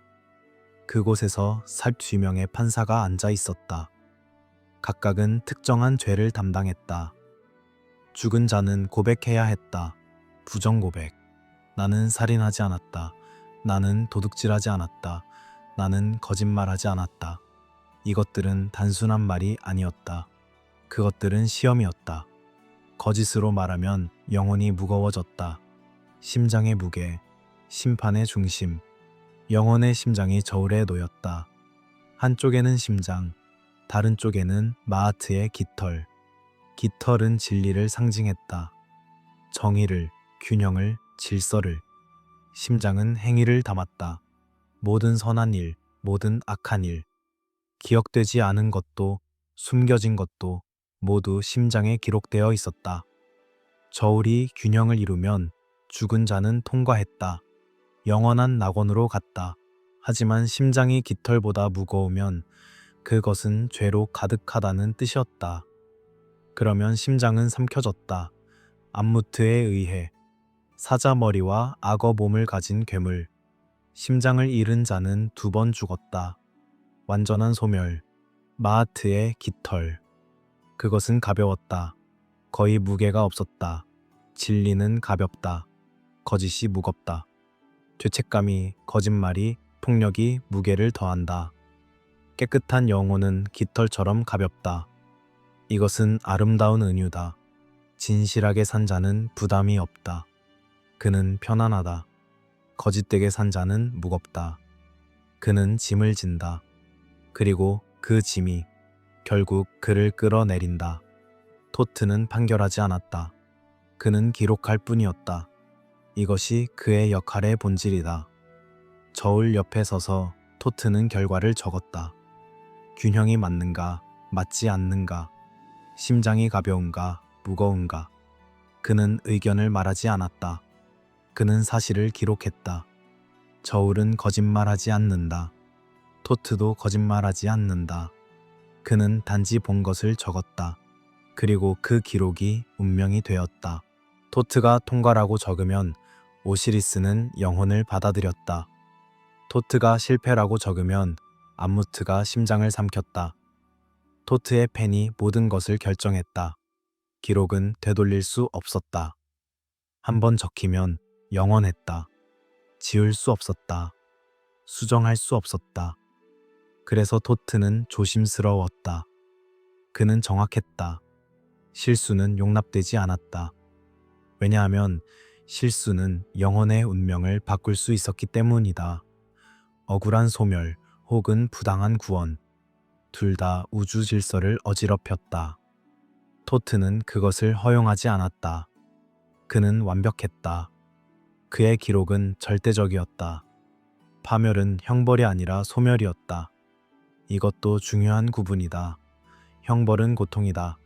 그곳에서 살취명의 판사가 앉아 있었다. 각각은 특정한 죄를 담당했다. 죽은 자는 고백해야 했다. 부정 고백. 나는 살인하지 않았다. 나는 도둑질하지 않았다. 나는 거짓말하지 않았다. 이것들은 단순한 말이 아니었다. 그것들은 시험이었다. 거짓으로 말하면 영혼이 무거워졌다. 심장의 무게, 심판의 중심, 영혼의 심장이 저울에 놓였다. 한쪽에는 심장, 다른 쪽에는 마하트의 깃털. 깃털은 진리를 상징했다. 정의를, 균형을, 질서를. 심장은 행위를 담았다. 모든 선한 일, 모든 악한 일. 기억되지 않은 것도, 숨겨진 것도 모두 심장에 기록되어 있었다. 저울이 균형을 이루면 죽은 자는 통과했다. 영원한 낙원으로 갔다. 하지만 심장이 깃털보다 무거우면 그것은 죄로 가득하다는 뜻이었다. 그러면 심장은 삼켜졌다. 암무트에 의해 사자머리와 악어 몸을 가진 괴물. 심장을 잃은 자는 2번 죽었다. 완전한 소멸. 마하트의 깃털. 그것은 가벼웠다. 거의 무게가 없었다. 진리는 가볍다. 거짓이 무겁다. 죄책감이, 거짓말이, 폭력이 무게를 더한다. 깨끗한 영혼은 깃털처럼 가볍다. 이것은 아름다운 은유다. 진실하게 산 자는 부담이 없다. 그는 편안하다. 거짓되게 산 자는 무겁다. 그는 짐을 진다. 그리고 그 짐이 결국 그를 끌어내린다. 토트는 판결하지 않았다. 그는 기록할 뿐이었다. 이것이 그의 역할의 본질이다. 저울 옆에 서서 토트는 결과를 적었다. 균형이 맞는가, 맞지 않는가, 심장이 가벼운가, 무거운가. 그는 의견을 말하지 않았다. 그는 사실을 기록했다. 저울은 거짓말하지 않는다. 토트도 거짓말하지 않는다. 그는 단지 본 것을 적었다. 그리고 그 기록이 운명이 되었다. 토트가 통과라고 적으면 오시리스는 영혼을 받아들였다. 토트가 실패라고 적으면 암무트가 심장을 삼켰다. 토트의 펜이 모든 것을 결정했다. 기록은 되돌릴 수 없었다. 한 번 적히면 영원했다. 지울 수 없었다. 수정할 수 없었다. 그래서 토트는 조심스러웠다. 그는 정확했다. 실수는 용납되지 않았다. 왜냐하면 실수는 영혼의 운명을 바꿀 수 있었기 때문이다. 억울한 소멸 혹은 부당한 구원. 둘 다 우주 질서를 어지럽혔다. 토트는 그것을 허용하지 않았다. 그는 완벽했다. 그의 기록은 절대적이었다. 파멸은 형벌이 아니라 소멸이었다. 이것도 중요한 구분이다. 형벌은 고통이다.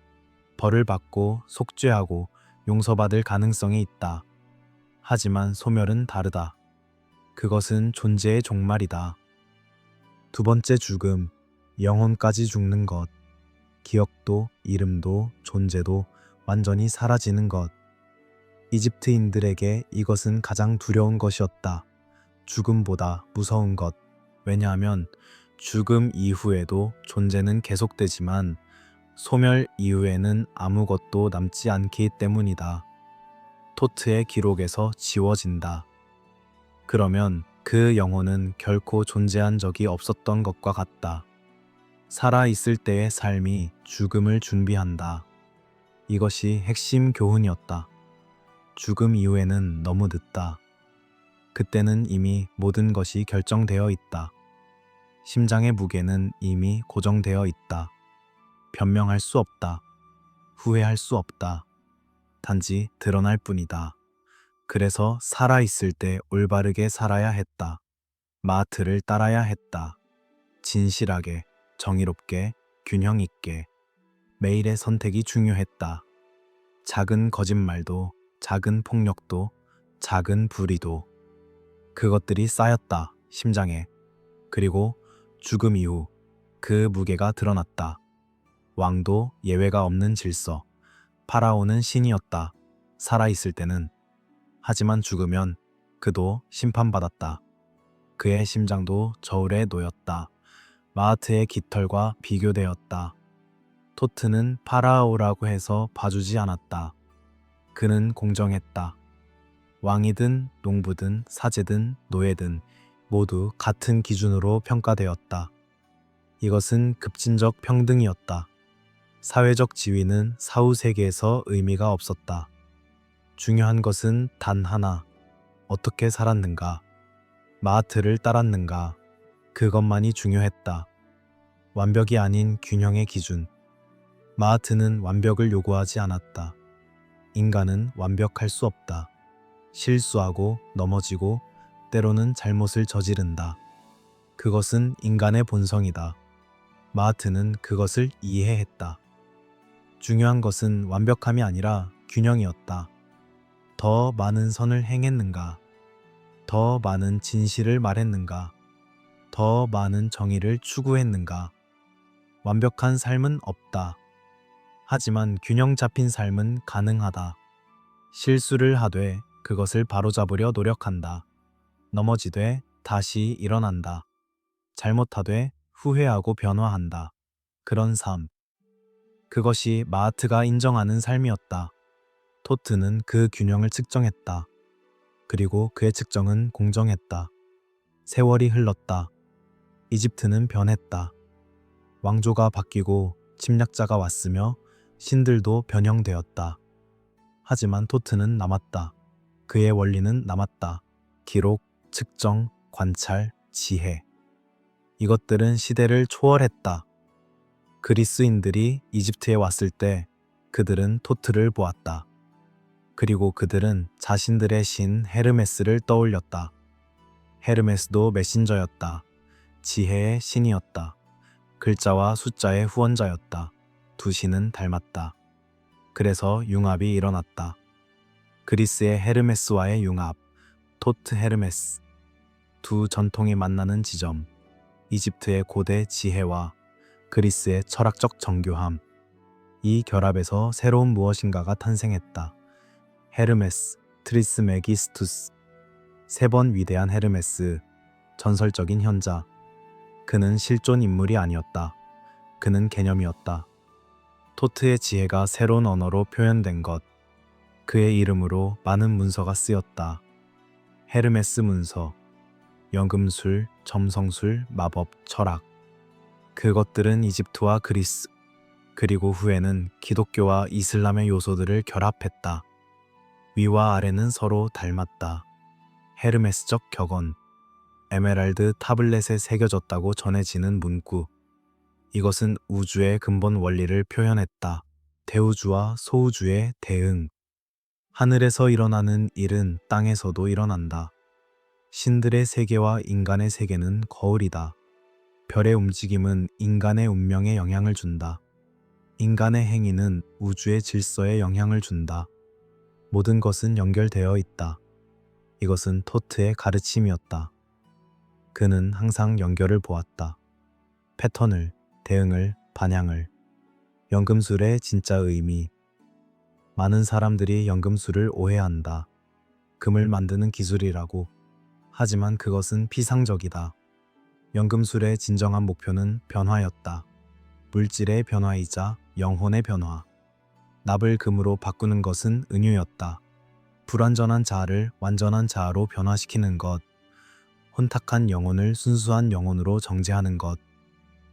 벌을 받고 속죄하고 용서받을 가능성이 있다. 하지만 소멸은 다르다. 그것은 존재의 종말이다. 2번째 죽음, 영혼까지 죽는 것. 기억도, 이름도, 존재도 완전히 사라지는 것. 이집트인들에게 이것은 가장 두려운 것이었다. 죽음보다 무서운 것. 왜냐하면 죽음 이후에도 존재는 계속되지만 소멸 이후에는 아무것도 남지 않기 때문이다. 토트의 기록에서 지워진다. 그러면 그 영혼은 결코 존재한 적이 없었던 것과 같다. 살아있을 때의 삶이 죽음을 준비한다. 이것이 핵심 교훈이었다. 죽음 이후에는 너무 늦다. 그때는 이미 모든 것이 결정되어 있다. 심장의 무게는 이미 고정되어 있다. 변명할 수 없다. 후회할 수 없다. 단지 드러날 뿐이다. 그래서 살아있을 때 올바르게 살아야 했다. 마하트를 따라야 했다. 진실하게, 정의롭게, 균형 있게. 매일의 선택이 중요했다. 작은 거짓말도, 작은 폭력도, 작은 불의도. 그것들이 쌓였다. 심장에, 그리고 죽음 이후 그 무게가 드러났다. 왕도 예외가 없는 질서. 파라오는 신이었다. 살아있을 때는. 하지만 죽으면 그도 심판받았다. 그의 심장도 저울에 놓였다. 마하트의 깃털과 비교되었다. 토트는 파라오라고 해서 봐주지 않았다. 그는 공정했다. 왕이든 농부든 사제든 노예든 모두 같은 기준으로 평가되었다. 이것은 급진적 평등이었다. 사회적 지위는 사후 세계에서 의미가 없었다. 중요한 것은 단 하나, 어떻게 살았는가, 마하트를 따랐는가, 그것만이 중요했다. 완벽이 아닌 균형의 기준. 마하트는 완벽을 요구하지 않았다. 인간은 완벽할 수 없다. 실수하고 넘어지고 때로는 잘못을 저지른다. 그것은 인간의 본성이다. 마하트는 그것을 이해했다. 중요한 것은 완벽함이 아니라 균형이었다. 더 많은 선을 행했는가? 더 많은 진실을 말했는가? 더 많은 정의를 추구했는가? 완벽한 삶은 없다. 하지만 균형 잡힌 삶은 가능하다. 실수를 하되 그것을 바로잡으려 노력한다. 넘어지되 다시 일어난다. 잘못하되 후회하고 변화한다. 그런 삶. 그것이 마하트가 인정하는 삶이었다. 토트는 그 균형을 측정했다. 그리고 그의 측정은 공정했다. 세월이 흘렀다. 이집트는 변했다. 왕조가 바뀌고 침략자가 왔으며 신들도 변형되었다. 하지만 토트는 남았다. 그의 원리는 남았다. 기록, 측정, 관찰, 지혜. 이것들은 시대를 초월했다. 그리스인들이 이집트에 왔을 때 그들은 토트를 보았다. 그리고 그들은 자신들의 신 헤르메스를 떠올렸다. 헤르메스도 메신저였다. 지혜의 신이었다. 글자와 숫자의 후원자였다. 두 신은 닮았다. 그래서 융합이 일어났다. 그리스의 헤르메스와의 융합, 토트 헤르메스. 두 전통이 만나는 지점, 이집트의 고대 지혜와 그리스의 철학적 정교함. 이 결합에서 새로운 무엇인가가 탄생했다. 헤르메스, 트리스메기스투스. 세 번 위대한 헤르메스, 전설적인 현자. 그는 실존 인물이 아니었다. 그는 개념이었다. 토트의 지혜가 새로운 언어로 표현된 것. 그의 이름으로 많은 문서가 쓰였다. 헤르메스 문서, 연금술, 점성술, 마법, 철학. 그것들은 이집트와 그리스, 그리고 후에는 기독교와 이슬람의 요소들을 결합했다. 위와 아래는 서로 닮았다. 헤르메스적 격언, 에메랄드 타블렛에 새겨졌다고 전해지는 문구. 이것은 우주의 근본 원리를 표현했다. 대우주와 소우주의 대응. 하늘에서 일어나는 일은 땅에서도 일어난다. 신들의 세계와 인간의 세계는 거울이다. 별의 움직임은 인간의 운명에 영향을 준다. 인간의 행위는 우주의 질서에 영향을 준다. 모든 것은 연결되어 있다. 이것은 토트의 가르침이었다. 그는 항상 연결을 보았다. 패턴을, 대응을, 반향을. 연금술의 진짜 의미. 많은 사람들이 연금술을 오해한다. 금을 만드는 기술이라고. 하지만 그것은 피상적이다. 연금술의 진정한 목표는 변화였다. 물질의 변화이자 영혼의 변화. 납을 금으로 바꾸는 것은 은유였다. 불완전한 자아를 완전한 자아로 변화시키는 것. 혼탁한 영혼을 순수한 영혼으로 정제하는 것.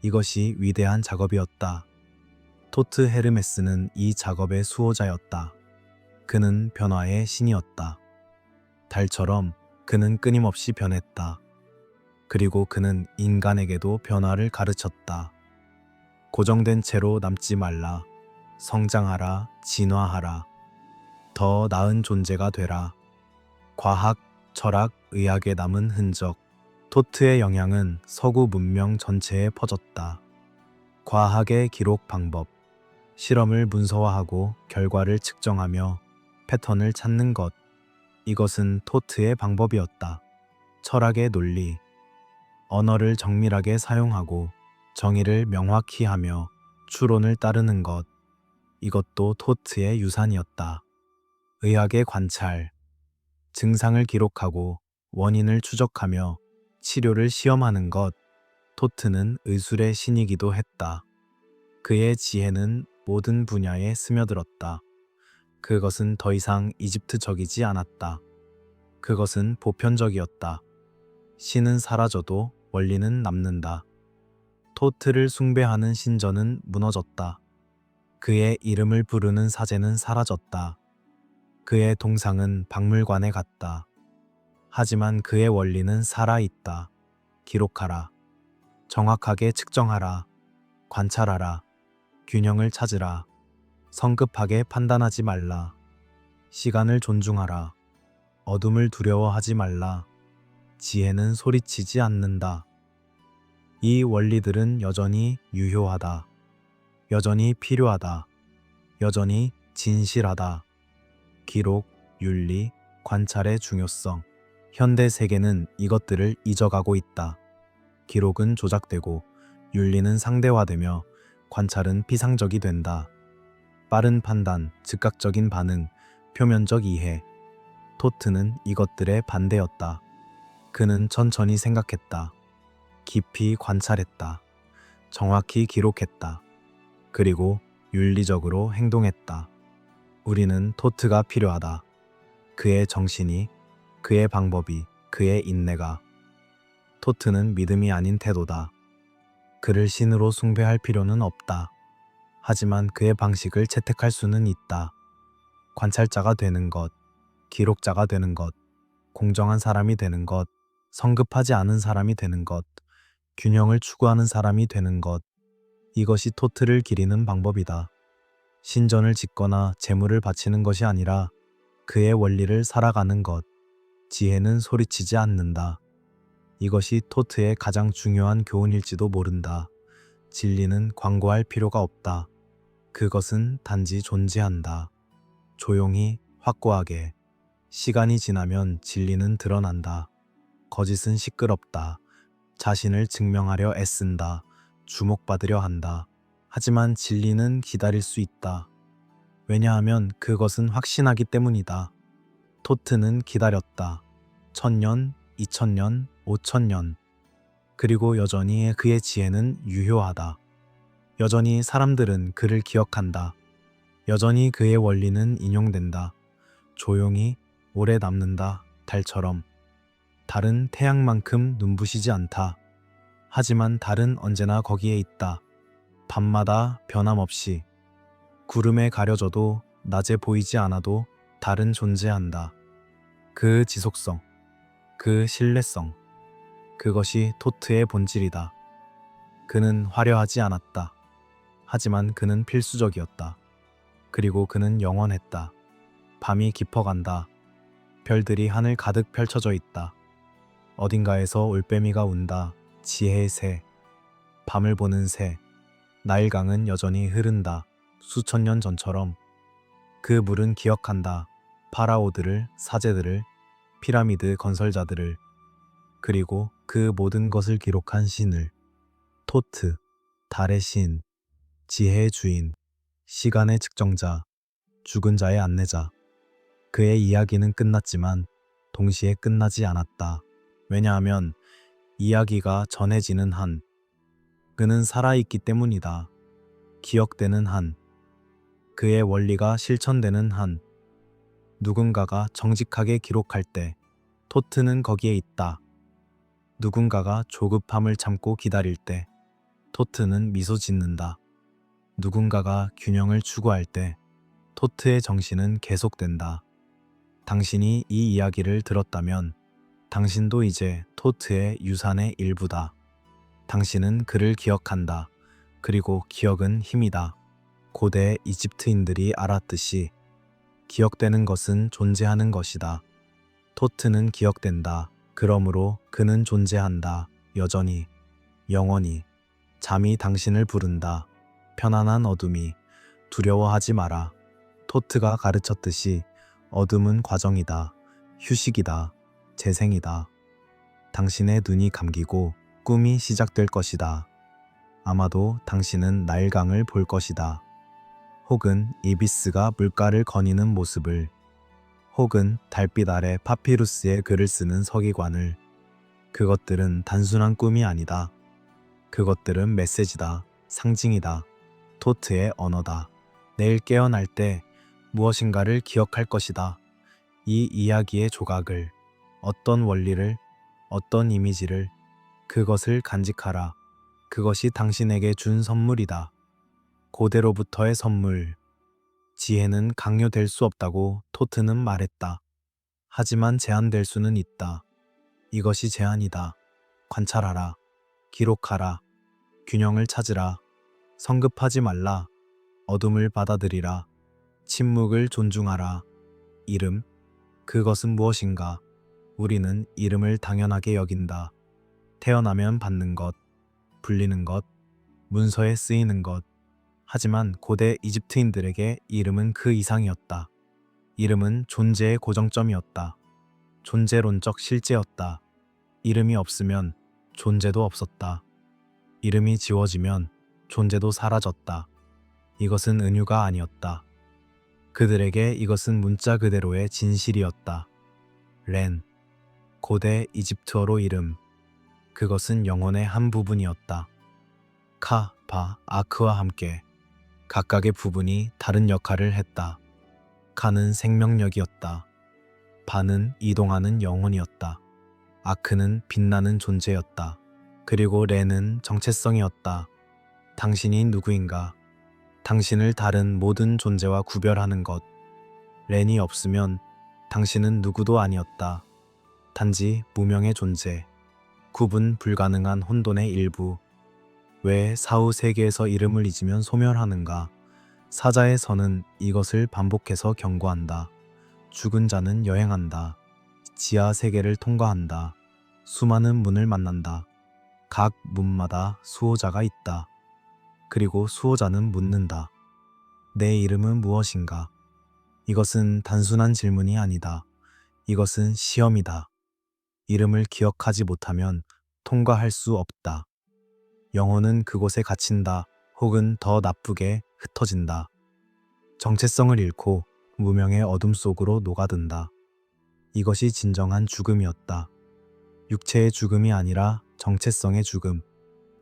이것이 위대한 작업이었다. 토트 헤르메스는 이 작업의 수호자였다. 그는 변화의 신이었다. 달처럼 그는 끊임없이 변했다. 그리고 그는 인간에게도 변화를 가르쳤다. 고정된 채로 남지 말라. 성장하라, 진화하라. 더 나은 존재가 되라. 과학, 철학, 의학에 남은 흔적. 토트의 영향은 서구 문명 전체에 퍼졌다. 과학의 기록 방법. 실험을 문서화하고 결과를 측정하며 패턴을 찾는 것. 이것은 토트의 방법이었다. 철학의 논리. 언어를 정밀하게 사용하고 정의를 명확히 하며 추론을 따르는 것, 이것도 토트의 유산이었다. 의학의 관찰, 증상을 기록하고 원인을 추적하며 치료를 시험하는 것, 토트는 의술의 신이기도 했다. 그의 지혜는 모든 분야에 스며들었다. 그것은 더 이상 이집트적이지 않았다. 그것은 보편적이었다. 신은 사라져도 원리는 남는다. 토트를 숭배하는 신전은 무너졌다. 그의 이름을 부르는 사제는 사라졌다. 그의 동상은 박물관에 갔다. 하지만 그의 원리는 살아있다. 기록하라. 정확하게 측정하라. 관찰하라. 균형을 찾으라. 성급하게 판단하지 말라. 시간을 존중하라. 어둠을 두려워하지 말라. 지혜는 소리치지 않는다. 이 원리들은 여전히 유효하다. 여전히 필요하다. 여전히 진실하다. 기록, 윤리, 관찰의 중요성. 현대 세계는 이것들을 잊어가고 있다. 기록은 조작되고 윤리는 상대화되며 관찰은 피상적이 된다. 빠른 판단, 즉각적인 반응, 표면적 이해. 토트는 이것들의 반대였다. 그는 천천히 생각했다. 깊이 관찰했다. 정확히 기록했다. 그리고 윤리적으로 행동했다. 우리는 토트가 필요하다. 그의 정신이, 그의 방법이, 그의 인내가. 토트는 믿음이 아닌 태도다. 그를 신으로 숭배할 필요는 없다. 하지만 그의 방식을 채택할 수는 있다. 관찰자가 되는 것, 기록자가 되는 것, 공정한 사람이 되는 것, 성급하지 않은 사람이 되는 것, 균형을 추구하는 사람이 되는 것. 이것이 토트를 기리는 방법이다. 신전을 짓거나 재물을 바치는 것이 아니라 그의 원리를 살아가는 것. 지혜는 소리치지 않는다. 이것이 토트의 가장 중요한 교훈일지도 모른다. 진리는 광고할 필요가 없다. 그것은 단지 존재한다. 조용히, 확고하게. 시간이 지나면 진리는 드러난다. 거짓은 시끄럽다. 자신을 증명하려 애쓴다. 주목받으려 한다. 하지만 진리는 기다릴 수 있다. 왜냐하면 그것은 확신하기 때문이다. 토트는 기다렸다. 1000년, 2000년, 5000년. 그리고 여전히 그의 지혜는 유효하다. 여전히 사람들은 그를 기억한다. 여전히 그의 원리는 인용된다. 조용히 오래 남는다. 달처럼. 달은 태양만큼 눈부시지 않다. 하지만 달은 언제나 거기에 있다. 밤마다 변함없이. 구름에 가려져도 낮에 보이지 않아도 달은 존재한다. 그 지속성, 그 신뢰성, 그것이 토트의 본질이다. 그는 화려하지 않았다. 하지만 그는 필수적이었다. 그리고 그는 영원했다. 밤이 깊어간다. 별들이 하늘 가득 펼쳐져 있다. 어딘가에서 올빼미가 운다. 지혜의 새, 밤을 보는 새. 나일강은 여전히 흐른다. 수천 년 전처럼. 그 물은 기억한다. 파라오들을, 사제들을, 피라미드 건설자들을, 그리고 그 모든 것을 기록한 신을. 토트, 달의 신, 지혜의 주인, 시간의 측정자, 죽은 자의 안내자. 그의 이야기는 끝났지만 동시에 끝나지 않았다. 왜냐하면 이야기가 전해지는 한, 그는 살아있기 때문이다. 기억되는 한, 그의 원리가 실천되는 한, 누군가가 정직하게 기록할 때 토트는 거기에 있다. 누군가가 조급함을 참고 기다릴 때 토트는 미소 짓는다. 누군가가 균형을 추구할 때 토트의 정신은 계속된다. 당신이 이 이야기를 들었다면 당신도 이제 토트의 유산의 일부다. 당신은 그를 기억한다. 그리고 기억은 힘이다. 고대 이집트인들이 알았듯이 기억되는 것은 존재하는 것이다. 토트는 기억된다. 그러므로 그는 존재한다. 여전히, 영원히. 잠이 당신을 부른다. 편안한 어둠이. 두려워하지 마라. 토트가 가르쳤듯이 어둠은 과정이다. 휴식이다. 재생이다. 당신의 눈이 감기고 꿈이 시작될 것이다. 아마도 당신은 나일강을 볼 것이다. 혹은 이비스가 물가를 거니는 모습을, 혹은 달빛 아래 파피루스에 글을 쓰는 서기관을. 그것들은 단순한 꿈이 아니다. 그것들은 메시지다. 상징이다. 토트의 언어다. 내일 깨어날 때 무엇인가를 기억할 것이다. 이 이야기의 조각을, 어떤 원리를, 어떤 이미지를, 그것을 간직하라. 그것이 당신에게 준 선물이다. 고대로부터의 선물. 지혜는 강요될 수 없다고 토트는 말했다. 하지만 제한될 수는 있다. 이것이 제한이다. 관찰하라. 기록하라. 균형을 찾으라. 성급하지 말라. 어둠을 받아들이라. 침묵을 존중하라. 이름. 그것은 무엇인가? 우리는 이름을 당연하게 여긴다. 태어나면 받는 것, 불리는 것, 문서에 쓰이는 것. 하지만 고대 이집트인들에게 이름은 그 이상이었다. 이름은 존재의 고정점이었다. 존재론적 실제였다. 이름이 없으면 존재도 없었다. 이름이 지워지면 존재도 사라졌다. 이것은 은유가 아니었다. 그들에게 이것은 문자 그대로의 진실이었다. 렌, 고대 이집트어로 이름. 그것은 영혼의 한 부분이었다. 카, 바, 아크와 함께 각각의 부분이 다른 역할을 했다. 카는 생명력이었다. 바는 이동하는 영혼이었다. 아크는 빛나는 존재였다. 그리고 렌은 정체성이었다. 당신이 누구인가? 당신을 다른 모든 존재와 구별하는 것. 렌이 없으면 당신은 누구도 아니었다. 단지 무명의 존재. 구분 불가능한 혼돈의 일부. 왜 사후 세계에서 이름을 잊으면 소멸하는가? 사자에서는 이것을 반복해서 경고한다. 죽은 자는 여행한다. 지하 세계를 통과한다. 수많은 문을 만난다. 각 문마다 수호자가 있다. 그리고 수호자는 묻는다. 내 이름은 무엇인가? 이것은 단순한 질문이 아니다. 이것은 시험이다. 이름을 기억하지 못하면 통과할 수 없다. 영혼은 그곳에 갇힌다. 혹은 더 나쁘게 흩어진다. 정체성을 잃고 무명의 어둠 속으로 녹아든다. 이것이 진정한 죽음이었다. 육체의 죽음이 아니라 정체성의 죽음.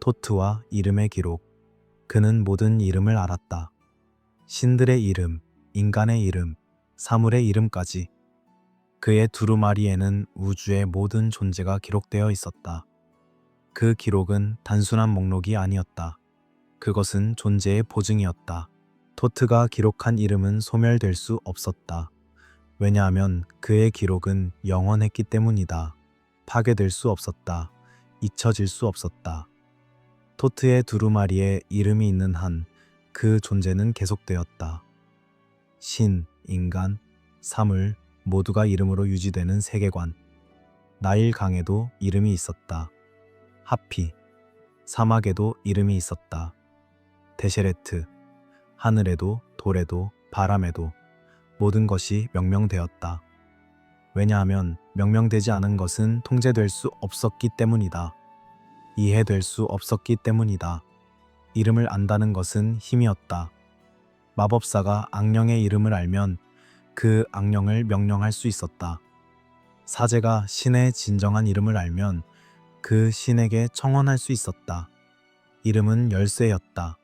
토트와 이름의 기록. 그는 모든 이름을 알았다. 신들의 이름, 인간의 이름, 사물의 이름까지. 그의 두루마리에는 우주의 모든 존재가 기록되어 있었다. 그 기록은 단순한 목록이 아니었다. 그것은 존재의 보증이었다. 토트가 기록한 이름은 소멸될 수 없었다. 왜냐하면 그의 기록은 영원했기 때문이다. 파괴될 수 없었다. 잊혀질 수 없었다. 토트의 두루마리에 이름이 있는 한 그 존재는 계속되었다. 신, 인간, 사물 모두가 이름으로 유지되는 세계관. 나일 강에도 이름이 있었다. 하피, 사막에도 이름이 있었다. 데셰레트, 하늘에도 돌에도 바람에도 모든 것이 명명되었다. 왜냐하면 명명되지 않은 것은 통제될 수 없었기 때문이다. 이해될 수 없었기 때문이다. 이름을 안다는 것은 힘이었다. 마법사가 악령의 이름을 알면 그 악령을 명령할 수 있었다. 사제가 신의 진정한 이름을 알면 그 신에게 청혼할 수 있었다. 이름은 열쇠였다.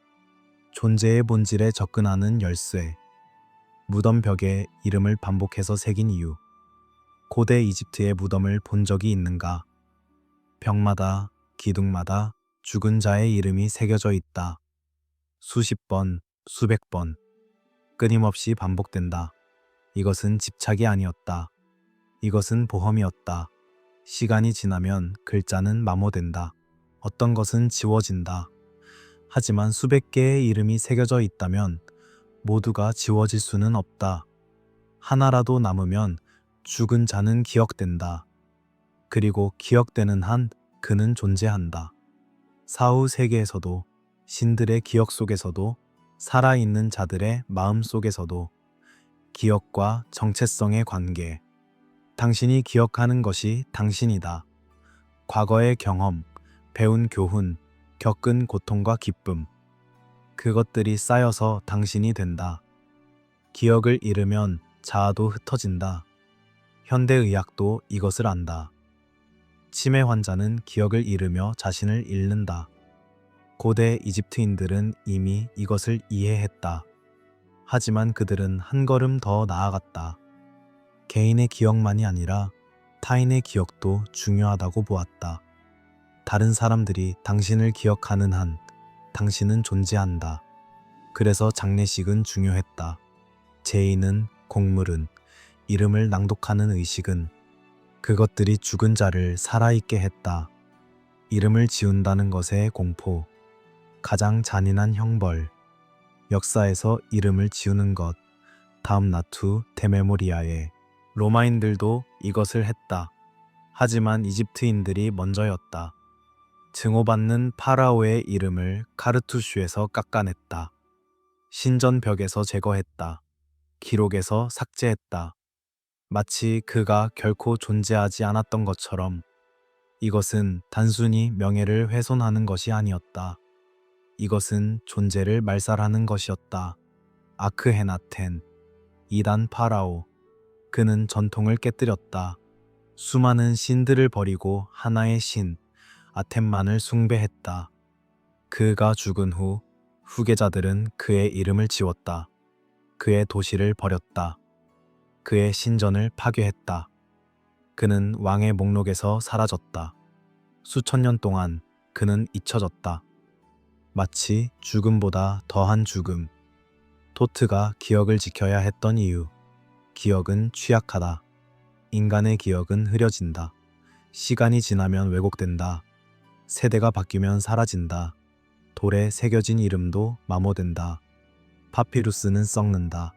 존재의 본질에 접근하는 열쇠. 무덤 벽에 이름을 반복해서 새긴 이유. 고대 이집트의 무덤을 본 적이 있는가? 벽마다, 기둥마다 죽은 자의 이름이 새겨져 있다. 수십 번, 수백 번. 끊임없이 반복된다. 이것은 집착이 아니었다. 이것은 보험이었다. 시간이 지나면 글자는 마모된다. 어떤 것은 지워진다. 하지만 수백 개의 이름이 새겨져 있다면 모두가 지워질 수는 없다. 하나라도 남으면 죽은 자는 기억된다. 그리고 기억되는 한 그는 존재한다. 사후 세계에서도, 신들의 기억 속에서도, 살아있는 자들의 마음 속에서도. 기억과 정체성의 관계. 당신이 기억하는 것이 당신이다. 과거의 경험, 배운 교훈, 겪은 고통과 기쁨. 그것들이 쌓여서 당신이 된다. 기억을 잃으면 자아도 흩어진다. 현대의학도 이것을 안다. 치매 환자는 기억을 잃으며 자신을 잃는다. 고대 이집트인들은 이미 이것을 이해했다. 하지만 그들은 한 걸음 더 나아갔다. 개인의 기억만이 아니라 타인의 기억도 중요하다고 보았다. 다른 사람들이 당신을 기억하는 한 당신은 존재한다. 그래서 장례식은 중요했다. 제의는, 곡물은, 이름을 낭독하는 의식은 그것들이 죽은 자를 살아있게 했다. 이름을 지운다는 것의 공포, 가장 잔인한 형벌, 역사에서 이름을 지우는 것, 다음 나투 데메모리아에. 로마인들도 이것을 했다. 하지만 이집트인들이 먼저였다. 증오받는 파라오의 이름을 카르투슈에서 깎아냈다. 신전벽에서 제거했다. 기록에서 삭제했다. 마치 그가 결코 존재하지 않았던 것처럼. 이것은 단순히 명예를 훼손하는 것이 아니었다. 이것은 존재를 말살하는 것이었다. 아크헤나텐, 이단 파라오. 그는 전통을 깨뜨렸다. 수많은 신들을 버리고 하나의 신, 아템만을 숭배했다. 그가 죽은 후 후계자들은 그의 이름을 지웠다. 그의 도시를 버렸다. 그의 신전을 파괴했다. 그는 왕의 목록에서 사라졌다. 수천 년 동안 그는 잊혀졌다. 마치 죽음보다 더한 죽음. 토트가 기억을 지켜야 했던 이유. 기억은 취약하다. 인간의 기억은 흐려진다. 시간이 지나면 왜곡된다. 세대가 바뀌면 사라진다. 돌에 새겨진 이름도 마모된다. 파피루스는 썩는다.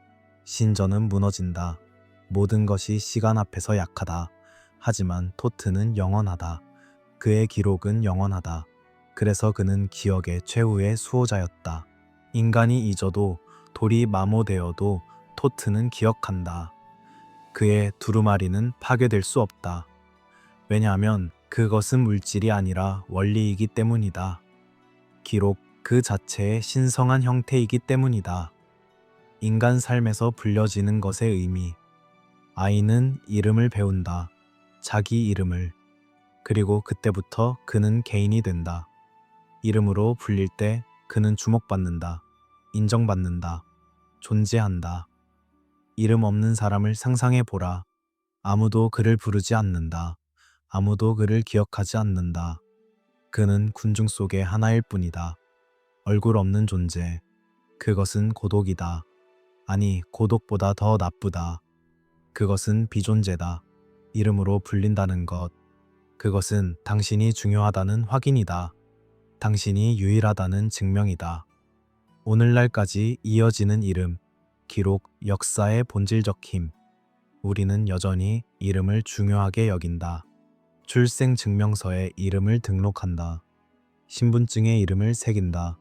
신전은 무너진다. 모든 것이 시간 앞에서 약하다. 하지만 토트는 영원하다. 그의 기록은 영원하다. 그래서 그는 기억의 최후의 수호자였다. 인간이 잊어도 돌이 마모되어도 토트는 기억한다. 그의 두루마리는 파괴될 수 없다. 왜냐하면 그것은 물질이 아니라 원리이기 때문이다. 기록 그 자체의 신성한 형태이기 때문이다. 인간 삶에서 불려지는 것의 의미. 아이는 이름을 배운다. 자기 이름을. 그리고 그때부터 그는 개인이 된다. 이름으로 불릴 때 그는 주목받는다. 인정받는다. 존재한다. 이름 없는 사람을 상상해 보라. 아무도 그를 부르지 않는다. 아무도 그를 기억하지 않는다. 그는 군중 속의 하나일 뿐이다. 얼굴 없는 존재. 그것은 고독이다. 아니, 고독보다 더 나쁘다. 그것은 비존재다. 이름으로 불린다는 것. 그것은 당신이 중요하다는 확인이다. 당신이 유일하다는 증명이다. 오늘날까지 이어지는 이름, 기록, 역사의 본질적 힘. 우리는 여전히 이름을 중요하게 여긴다. 출생증명서에 이름을 등록한다. 신분증에 이름을 새긴다.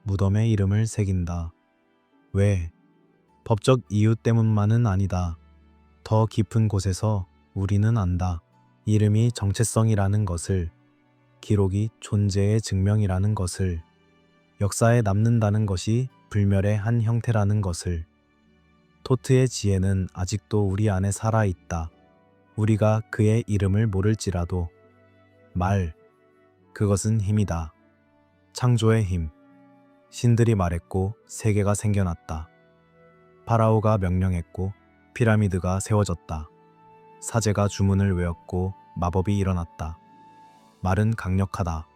무덤에 이름을 새긴다. 왜? 법적 이유 때문만은 아니다. 더 깊은 곳에서 우리는 안다. 이름이 정체성이라는 것을, 기록이 존재의 증명이라는 것을, 역사에 남는다는 것이 불멸의 한 형태라는 것을. 토트의 지혜는 아직도 우리 안에 살아있다. 우리가 그의 이름을 모를지라도. 말, 그것은 힘이다. 창조의 힘. 신들이 말했고 세계가 생겨났다. 파라오가 명령했고 피라미드가 세워졌다. 사제가 주문을 외웠고 마법이 일어났다. 말은 강력하다.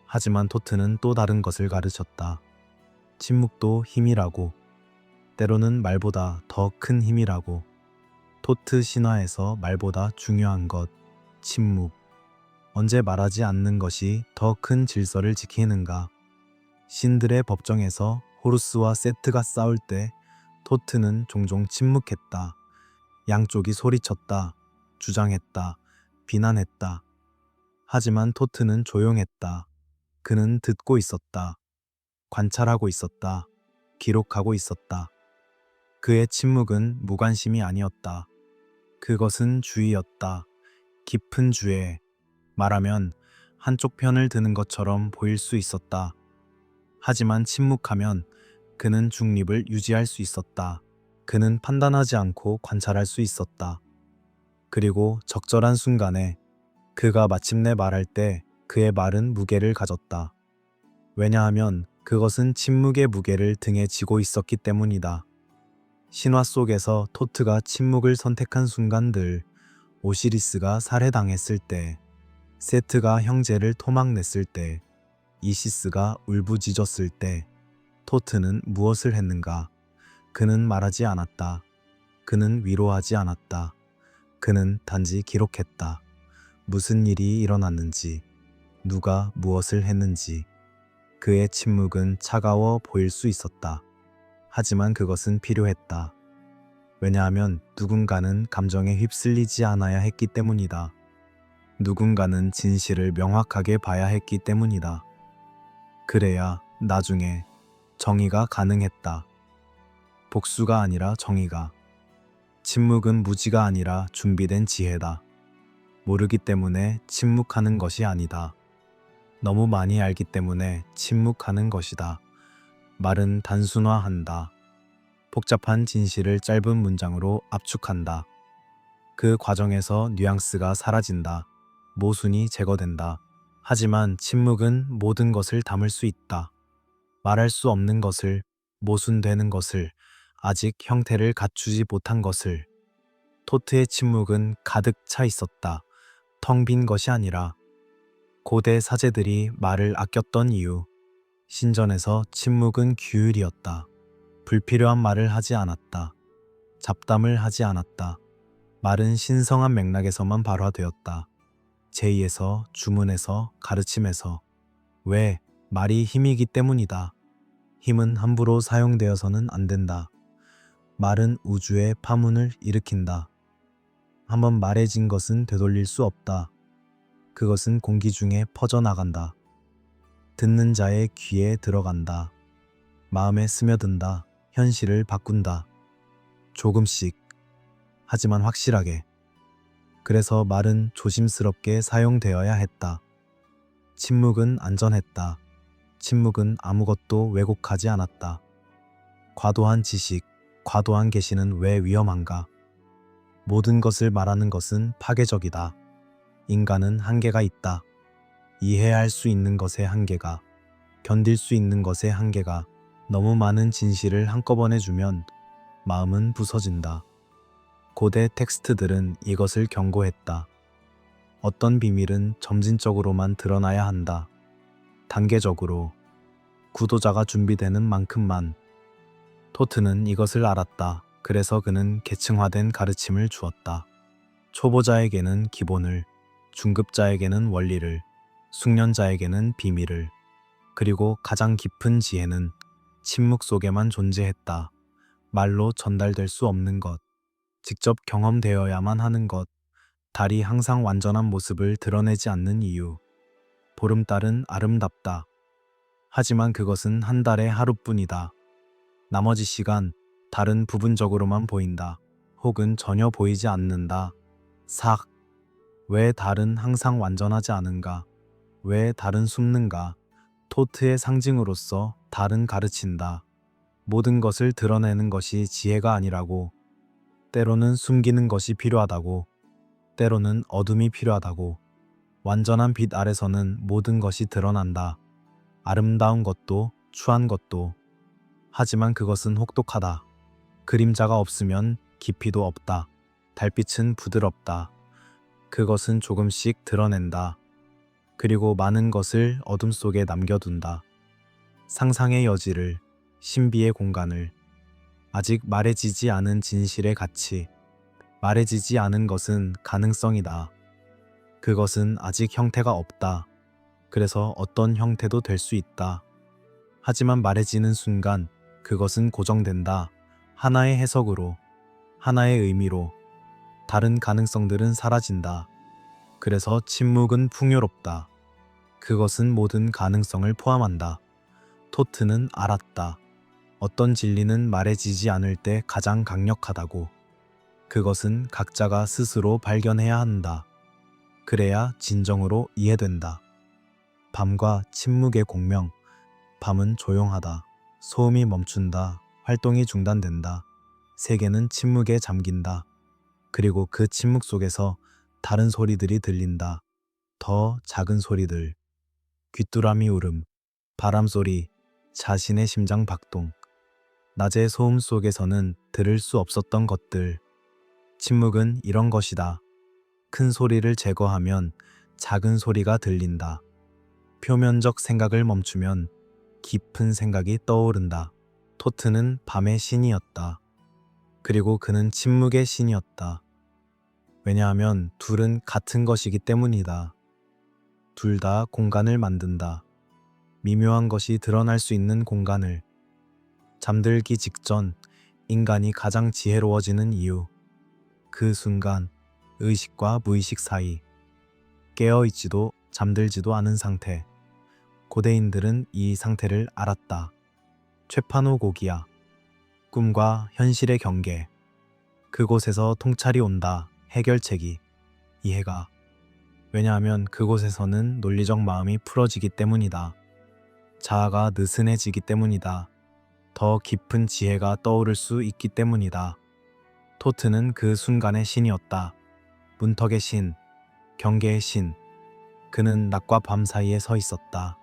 하지만 토트는 또 다른 것을 가르쳤다. 침묵도 힘이라고. 때로는 말보다 더 큰 힘이라고. 토트 신화에서 말보다 중요한 것, 침묵. 언제 말하지 않는 것이 더 큰 질서를 지키는가. 신들의 법정에서 호루스와 세트가 싸울 때 토트는 종종 침묵했다. 양쪽이 소리쳤다. 주장했다. 비난했다. 하지만 토트는 조용했다. 그는 듣고 있었다. 관찰하고 있었다. 기록하고 있었다. 그의 침묵은 무관심이 아니었다. 그것은 주의였다. 깊은 주의. 말하면 한쪽 편을 드는 것처럼 보일 수 있었다. 하지만 침묵하면 그는 중립을 유지할 수 있었다. 그는 판단하지 않고 관찰할 수 있었다. 그리고 적절한 순간에 그가 마침내 말할 때 그의 말은 무게를 가졌다. 왜냐하면 그것은 침묵의 무게를 등에 지고 있었기 때문이다. 신화 속에서 토트가 침묵을 선택한 순간들, 오시리스가 살해당했을 때, 세트가 형제를 토막냈을 때, 이시스가 울부짖었을 때, 토트는 무엇을 했는가? 그는 말하지 않았다. 그는 위로하지 않았다. 그는 단지 기록했다. 무슨 일이 일어났는지, 누가 무엇을 했는지. 그의 침묵은 차가워 보일 수 있었다. 하지만 그것은 필요했다. 왜냐하면 누군가는 감정에 휩쓸리지 않아야 했기 때문이다. 누군가는 진실을 명확하게 봐야 했기 때문이다. 그래야 나중에 정의가 가능했다. 복수가 아니라 정의가. 침묵은 무지가 아니라 준비된 지혜다. 모르기 때문에 침묵하는 것이 아니다. 너무 많이 알기 때문에 침묵하는 것이다. 말은 단순화한다. 복잡한 진실을 짧은 문장으로 압축한다. 그 과정에서 뉘앙스가 사라진다. 모순이 제거된다. 하지만 침묵은 모든 것을 담을 수 있다. 말할 수 없는 것을, 모순되는 것을, 아직 형태를 갖추지 못한 것을. 토트의 침묵은 가득 차 있었다. 텅 빈 것이 아니라. 고대 사제들이 말을 아꼈던 이유. 신전에서 침묵은 규율이었다. 불필요한 말을 하지 않았다. 잡담을 하지 않았다. 말은 신성한 맥락에서만 발화되었다. 제의에서, 주문에서, 가르침에서. 왜? 말이 힘이기 때문이다. 힘은 함부로 사용되어서는 안 된다. 말은 우주의 파문을 일으킨다. 한번 말해진 것은 되돌릴 수 없다. 그것은 공기 중에 퍼져나간다. 듣는 자의 귀에 들어간다. 마음에 스며든다. 현실을 바꾼다. 조금씩, 하지만 확실하게. 그래서 말은 조심스럽게 사용되어야 했다. 침묵은 안전했다. 침묵은 아무것도 왜곡하지 않았다. 과도한 지식, 과도한 계시는 왜 위험한가? 모든 것을 말하는 것은 파괴적이다. 인간은 한계가 있다. 이해할 수 있는 것의 한계가, 견딜 수 있는 것의 한계가. 너무 많은 진실을 한꺼번에 주면 마음은 부서진다. 고대 텍스트들은 이것을 경고했다. 어떤 비밀은 점진적으로만 드러나야 한다. 단계적으로, 구도자가 준비되는 만큼만. 토트는 이것을 알았다. 그래서 그는 계층화된 가르침을 주었다. 초보자에게는 기본을, 중급자에게는 원리를, 숙련자에게는 비밀을, 그리고 가장 깊은 지혜는 침묵 속에만 존재했다. 말로 전달될 수 없는 것, 직접 경험되어야만 하는 것, 달이 항상 완전한 모습을 드러내지 않는 이유. 보름달은 아름답다. 하지만 그것은 한 달의 하루뿐이다. 나머지 시간, 달은 부분적으로만 보인다. 혹은 전혀 보이지 않는다. 삭. 왜 달은 항상 완전하지 않은가? 왜 달은 숨는가? 토트의 상징으로서 달은 가르친다. 모든 것을 드러내는 것이 지혜가 아니라고. 때로는 숨기는 것이 필요하다고. 때로는 어둠이 필요하다고. 완전한 빛 아래서는 모든 것이 드러난다. 아름다운 것도, 추한 것도. 하지만 그것은 혹독하다. 그림자가 없으면 깊이도 없다. 달빛은 부드럽다. 그것은 조금씩 드러낸다. 그리고 많은 것을 어둠 속에 남겨둔다. 상상의 여지를, 신비의 공간을. 아직 말해지지 않은 진실의 가치. 말해지지 않은 것은 가능성이다. 그것은 아직 형태가 없다. 그래서 어떤 형태도 될 수 있다. 하지만 말해지는 순간 그것은 고정된다. 하나의 해석으로, 하나의 의미로. 다른 가능성들은 사라진다. 그래서 침묵은 풍요롭다. 그것은 모든 가능성을 포함한다. 토트는 알았다. 어떤 진리는 말해지지 않을 때 가장 강력하다고. 그것은 각자가 스스로 발견해야 한다. 그래야 진정으로 이해된다. 밤과 침묵의 공명. 밤은 조용하다. 소음이 멈춘다. 활동이 중단된다. 세계는 침묵에 잠긴다. 그리고 그 침묵 속에서 다른 소리들이 들린다. 더 작은 소리들. 귀뚜라미 울음, 바람 소리, 자신의 심장 박동. 낮의 소음 속에서는 들을 수 없었던 것들. 침묵은 이런 것이다. 큰 소리를 제거하면 작은 소리가 들린다. 표면적 생각을 멈추면 깊은 생각이 떠오른다. 토트는 밤의 신이었다. 그리고 그는 침묵의 신이었다. 왜냐하면 둘은 같은 것이기 때문이다. 둘 다 공간을 만든다. 미묘한 것이 드러날 수 있는 공간을. 잠들기 직전 인간이 가장 지혜로워지는 이유. 그 순간 의식과 무의식 사이. 깨어있지도 잠들지도 않은 상태. 고대인들은 이 상태를 알았다. 최파노고기야. 꿈과 현실의 경계. 그곳에서 통찰이 온다. 해결책이. 이해가. 왜냐하면 그곳에서는 논리적 마음이 풀어지기 때문이다. 자아가 느슨해지기 때문이다. 더 깊은 지혜가 떠오를 수 있기 때문이다. 토트는 그 순간의 신이었다. 문턱의 신, 경계의 신. 그는 낮과 밤 사이에 서 있었다.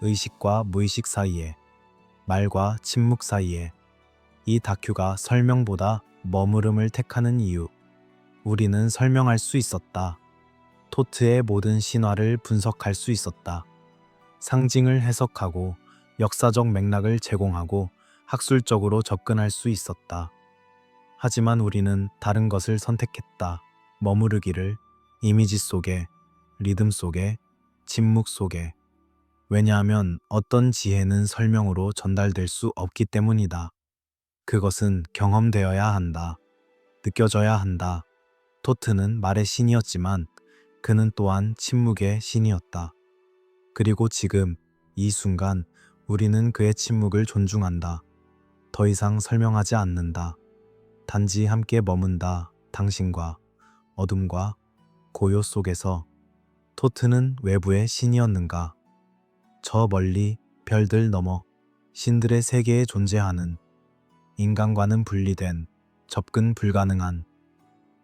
의식과 무의식 사이에, 말과 침묵 사이에. 이 다큐가 설명보다 머무름을 택하는 이유. 우리는 설명할 수 있었다. 토트의 모든 신화를 분석할 수 있었다. 상징을 해석하고 역사적 맥락을 제공하고 학술적으로 접근할 수 있었다. 하지만 우리는 다른 것을 선택했다. 머무르기를. 이미지 속에, 리듬 속에, 침묵 속에. 왜냐하면 어떤 지혜는 설명으로 전달될 수 없기 때문이다. 그것은 경험되어야 한다. 느껴져야 한다. 토트는 말의 신이었지만 그는 또한 침묵의 신이었다. 그리고 지금 이 순간 우리는 그의 침묵을 존중한다. 더 이상 설명하지 않는다. 단지 함께 머문다. 당신과 어둠과 고요 속에서. 토트는 외부의 신이었는가? 저 멀리 별들 너머 신들의 세계에 존재하는, 인간과는 분리된, 접근 불가능한.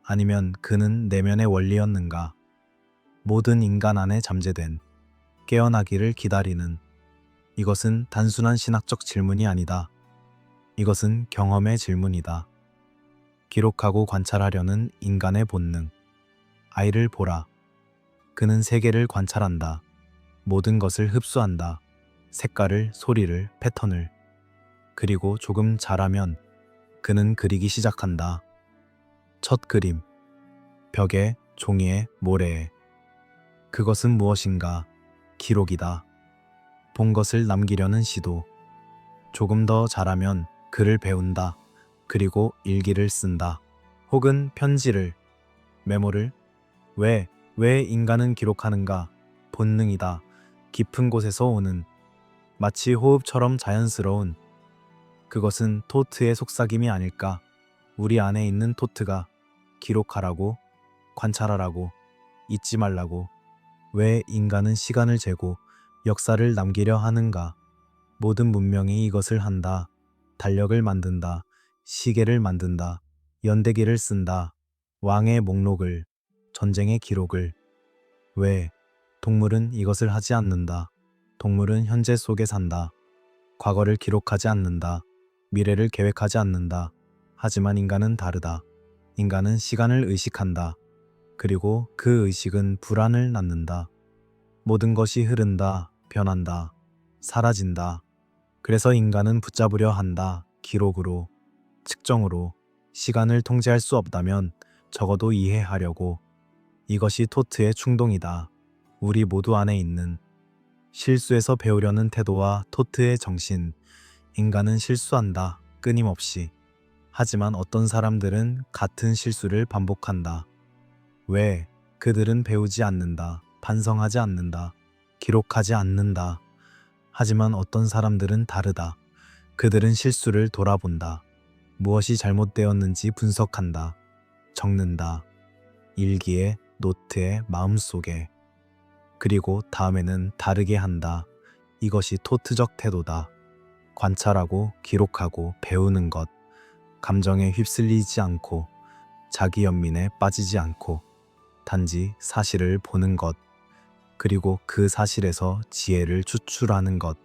아니면 그는 내면의 원리였는가? 모든 인간 안에 잠재된, 깨어나기를 기다리는. 이것은 단순한 신학적 질문이 아니다. 이것은 경험의 질문이다. 기록하고 관찰하려는 인간의 본능. 아이를 보라. 그는 세계를 관찰한다. 모든 것을 흡수한다. 색깔을, 소리를, 패턴을. 그리고 조금 자라면 그는 그리기 시작한다. 첫 그림. 벽에, 종이에, 모래에. 그것은 무엇인가? 기록이다. 본 것을 남기려는 시도. 조금 더 자라면 글을 배운다. 그리고 일기를 쓴다. 혹은 편지를, 메모를. 왜 인간은 기록하는가? 본능이다. 깊은 곳에서 오는, 마치 호흡처럼 자연스러운. 그것은 토트의 속삭임이 아닐까? 우리 안에 있는 토트가 기록하라고, 관찰하라고, 잊지 말라고. 왜 인간은 시간을 재고 역사를 남기려 하는가? 모든 문명이 이것을 한다. 달력을 만든다. 시계를 만든다. 연대기를 쓴다. 왕의 목록을, 전쟁의 기록을. 왜? 동물은 이것을 하지 않는다. 동물은 현재 속에 산다. 과거를 기록하지 않는다. 미래를 계획하지 않는다. 하지만 인간은 다르다. 인간은 시간을 의식한다. 그리고 그 의식은 불안을 낳는다. 모든 것이 흐른다. 변한다. 사라진다. 그래서 인간은 붙잡으려 한다. 기록으로, 측정으로. 시간을 통제할 수 없다면 적어도 이해하려고. 이것이 토트의 충동이다. 우리 모두 안에 있는 실수에서 배우려는 태도와 토트의 정신. 인간은 실수한다. 끊임없이. 하지만 어떤 사람들은 같은 실수를 반복한다. 왜? 그들은 배우지 않는다. 반성하지 않는다. 기록하지 않는다. 하지만 어떤 사람들은 다르다. 그들은 실수를 돌아본다. 무엇이 잘못되었는지 분석한다. 적는다. 일기에, 노트에, 마음속에. 그리고 다음에는 다르게 한다. 이것이 토트적 태도다. 관찰하고 기록하고 배우는 것, 감정에 휩쓸리지 않고 자기 연민에 빠지지 않고 단지 사실을 보는 것, 그리고 그 사실에서 지혜를 추출하는 것,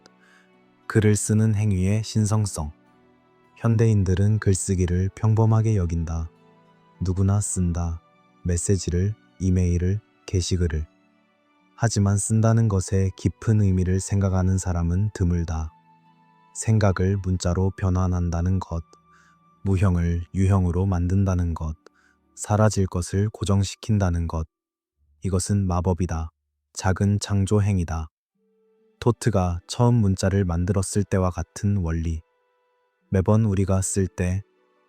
글을 쓰는 행위의 신성성. 현대인들은 글쓰기를 평범하게 여긴다. 누구나 쓴다. 메시지를, 이메일을, 게시글을. 하지만 쓴다는 것에 깊은 의미를 생각하는 사람은 드물다. 생각을 문자로 변환한다는 것, 무형을 유형으로 만든다는 것, 사라질 것을 고정시킨다는 것. 이것은 마법이다. 작은 창조 행위다. 토트가 처음 문자를 만들었을 때와 같은 원리. 매번 우리가 쓸 때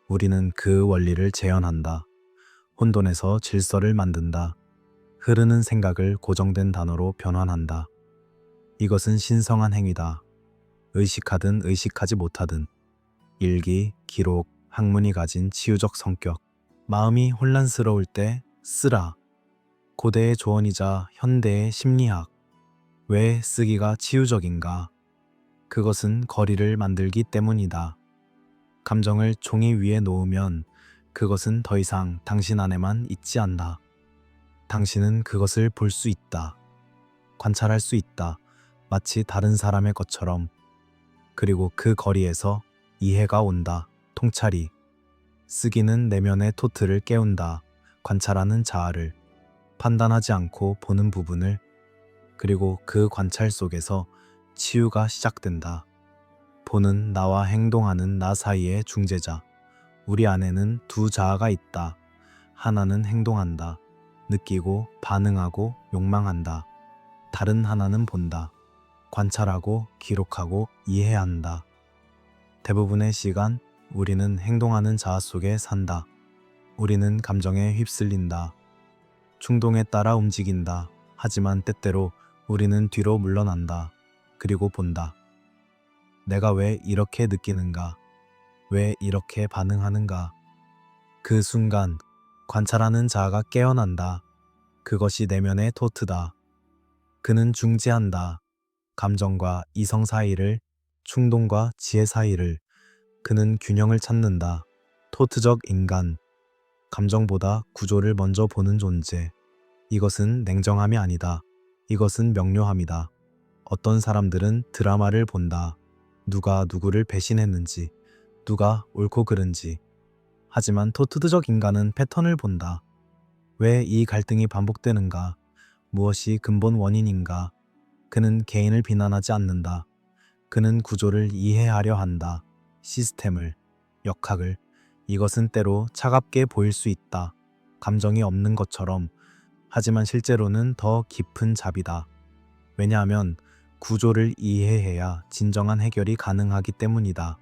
우리는 그 원리를 재현한다. 혼돈에서 질서를 만든다. 흐르는 생각을 고정된 단어로 변환한다. 이것은 신성한 행위다. 의식하든 의식하지 못하든. 일기, 기록, 학문이 가진 치유적 성격. 마음이 혼란스러울 때 쓰라. 고대의 조언이자 현대의 심리학. 왜 쓰기가 치유적인가? 그것은 거리를 만들기 때문이다. 감정을 종이 위에 놓으면 그것은 더 이상 당신 안에만 있지 않다. 당신은 그것을 볼 수 있다. 관찰할 수 있다. 마치 다른 사람의 것처럼. 그리고 그 거리에서 이해가 온다. 통찰이. 쓰기는 내면의 토트를 깨운다. 관찰하는 자아를. 판단하지 않고 보는 부분을. 그리고 그 관찰 속에서 치유가 시작된다. 보는 나와 행동하는 나 사이의 중재자. 우리 안에는 두 자아가 있다. 하나는 행동한다. 느끼고 반응하고 욕망한다. 다른 하나는 본다. 관찰하고 기록하고 이해한다. 대부분의 시간 우리는 행동하는 자아 속에 산다. 우리는 감정에 휩쓸린다. 충동에 따라 움직인다. 하지만 때때로 우리는 뒤로 물러난다. 그리고 본다. 내가 왜 이렇게 느끼는가? 왜 이렇게 반응하는가? 그 순간 관찰하는 자아가 깨어난다. 그것이 내면의 토트다. 그는 중재한다. 감정과 이성 사이를, 충동과 지혜 사이를. 그는 균형을 찾는다. 토트적 인간. 감정보다 구조를 먼저 보는 존재. 이것은 냉정함이 아니다. 이것은 명료함이다. 어떤 사람들은 드라마를 본다. 누가 누구를 배신했는지, 누가 옳고 그른지. 하지만 토트적 인간은 패턴을 본다. 왜 이 갈등이 반복되는가? 무엇이 근본 원인인가? 그는 개인을 비난하지 않는다. 그는 구조를 이해하려 한다. 시스템을, 역학을. 이것은 때로 차갑게 보일 수 있다. 감정이 없는 것처럼. 하지만 실제로는 더 깊은 잡이다. 왜냐하면 구조를 이해해야 진정한 해결이 가능하기 때문이다.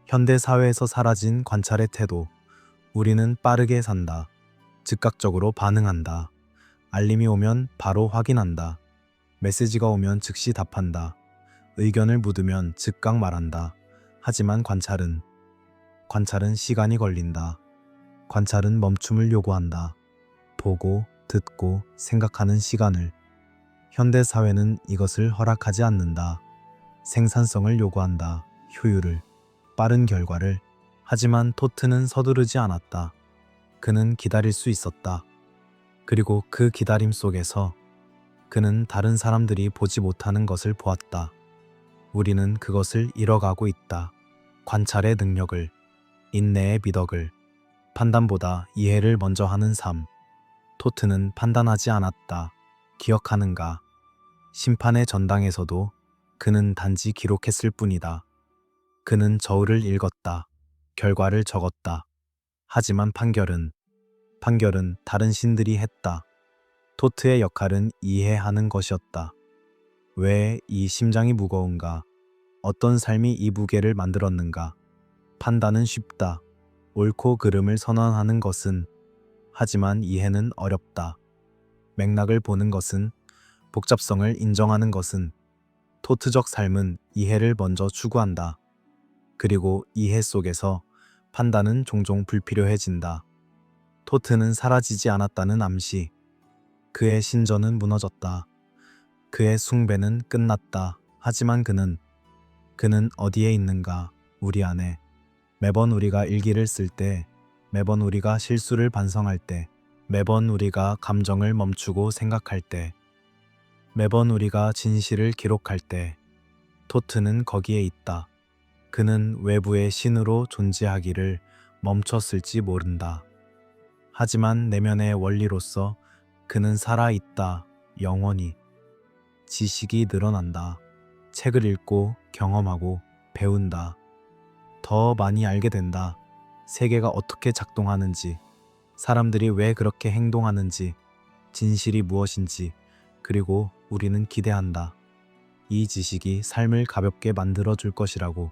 현대 사회에서 사라진 관찰의 태도. 우리는 빠르게 산다. 즉각적으로 반응한다. 알림이 오면 바로 확인한다. 메시지가 오면 즉시 답한다. 의견을 묻으면 즉각 말한다. 하지만 관찰은 시간이 걸린다. 관찰은 멈춤을 요구한다. 보고, 듣고, 생각하는 시간을. 현대 사회는 이것을 허락하지 않는다. 생산성을 요구한다. 효율을, 빠른 결과를. 하지만 토트는 서두르지 않았다. 그는 기다릴 수 있었다. 그리고 그 기다림 속에서 그는 다른 사람들이 보지 못하는 것을 보았다. 우리는 그것을 잃어가고 있다. 관찰의 능력을, 인내의 미덕을, 판단보다 이해를 먼저 하는 삶. 토트는 판단하지 않았다. 기억하는가? 심판의 전당에서도 그는 단지 기록했을 뿐이다. 그는 저울을 읽었다. 결과를 적었다. 하지만 판결은 다른 신들이 했다. 토트의 역할은 이해하는 것이었다. 왜 이 심장이 무거운가? 어떤 삶이 이 무게를 만들었는가? 판단은 쉽다. 옳고 그름을 선언하는 것은. 하지만 이해는 어렵다. 맥락을 보는 것은, 복잡성을 인정하는 것은. 토트적 삶은 이해를 먼저 추구한다. 그리고 이해 속에서 판단은 종종 불필요해진다. 토트는 사라지지 않았다는 암시. 그의 신전은 무너졌다. 그의 숭배는 끝났다. 하지만 그는 어디에 있는가? 우리 안에. 매번 우리가 일기를 쓸 때, 매번 우리가 실수를 반성할 때, 매번 우리가 감정을 멈추고 생각할 때, 매번 우리가 진실을 기록할 때, 토트는 거기에 있다. 그는 외부의 신으로 존재하기를 멈췄을지 모른다. 하지만 내면의 원리로서 그는 살아있다. 영원히. 지식이 늘어난다. 책을 읽고 경험하고 배운다. 더 많이 알게 된다. 세계가 어떻게 작동하는지, 사람들이 왜 그렇게 행동하는지, 진실이 무엇인지, 그리고 우리는 기대한다. 이 지식이 삶을 가볍게 만들어 줄 것이라고,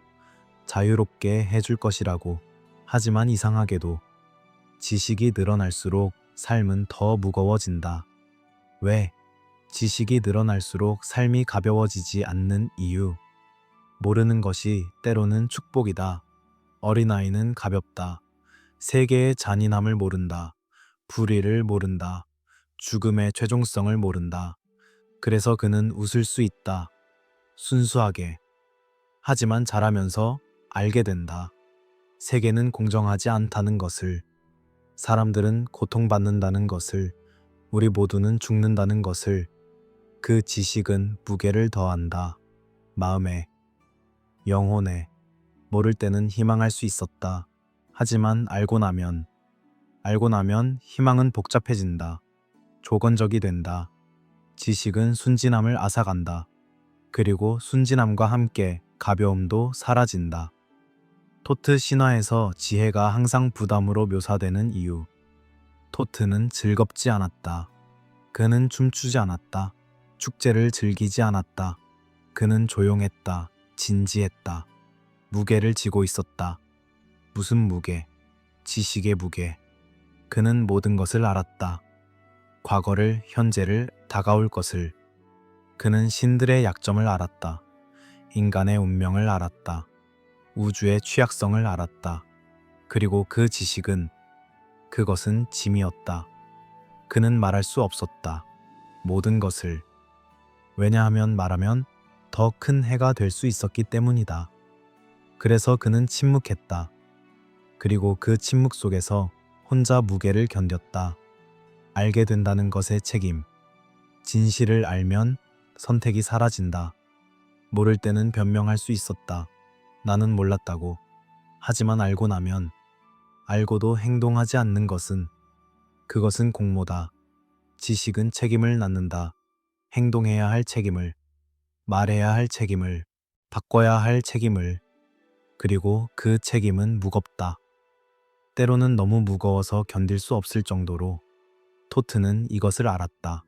자유롭게 해줄 것이라고. 하지만 이상하게도 지식이 늘어날수록 삶은 더 무거워진다. 왜? 지식이 늘어날수록 삶이 가벼워지지 않는 이유. 모르는 것이 때로는 축복이다. 어린아이는 가볍다. 세계의 잔인함을 모른다. 불의를 모른다. 죽음의 최종성을 모른다. 그래서 그는 웃을 수 있다. 순수하게. 하지만 자라면서 알게 된다. 세계는 공정하지 않다는 것을, 사람들은 고통받는다는 것을, 우리 모두는 죽는다는 것을. 그 지식은 무게를 더한다. 마음에, 영혼에. 모를 때는 희망할 수 있었다. 하지만 알고 나면 희망은 복잡해진다. 조건적이 된다. 지식은 순진함을 앗아간다. 그리고 순진함과 함께 가벼움도 사라진다. 토트 신화에서 지혜가 항상 부담으로 묘사되는 이유. 토트는 즐겁지 않았다. 그는 춤추지 않았다. 축제를 즐기지 않았다. 그는 조용했다. 진지했다. 무게를 지고 있었다. 무슨 무게? 지식의 무게. 그는 모든 것을 알았다. 과거를, 현재를, 다가올 것을. 그는 신들의 약점을 알았다. 인간의 운명을 알았다. 우주의 취약성을 알았다. 그리고 그 지식은, 그것은 짐이었다. 그는 말할 수 없었다. 모든 것을. 왜냐하면 말하면 더 큰 해가 될 수 있었기 때문이다. 그래서 그는 침묵했다. 그리고 그 침묵 속에서 혼자 무게를 견뎠다. 알게 된다는 것의 책임. 진실을 알면 선택이 사라진다. 모를 때는 변명할 수 있었다. 나는 몰랐다고. 하지만 알고 나면, 알고도 행동하지 않는 것은, 그것은 공모다. 지식은 책임을 낳는다. 행동해야 할 책임을, 말해야 할 책임을, 바꿔야 할 책임을. 그리고 그 책임은 무겁다. 때로는 너무 무거워서 견딜 수 없을 정도로. 토트는 이것을 알았다.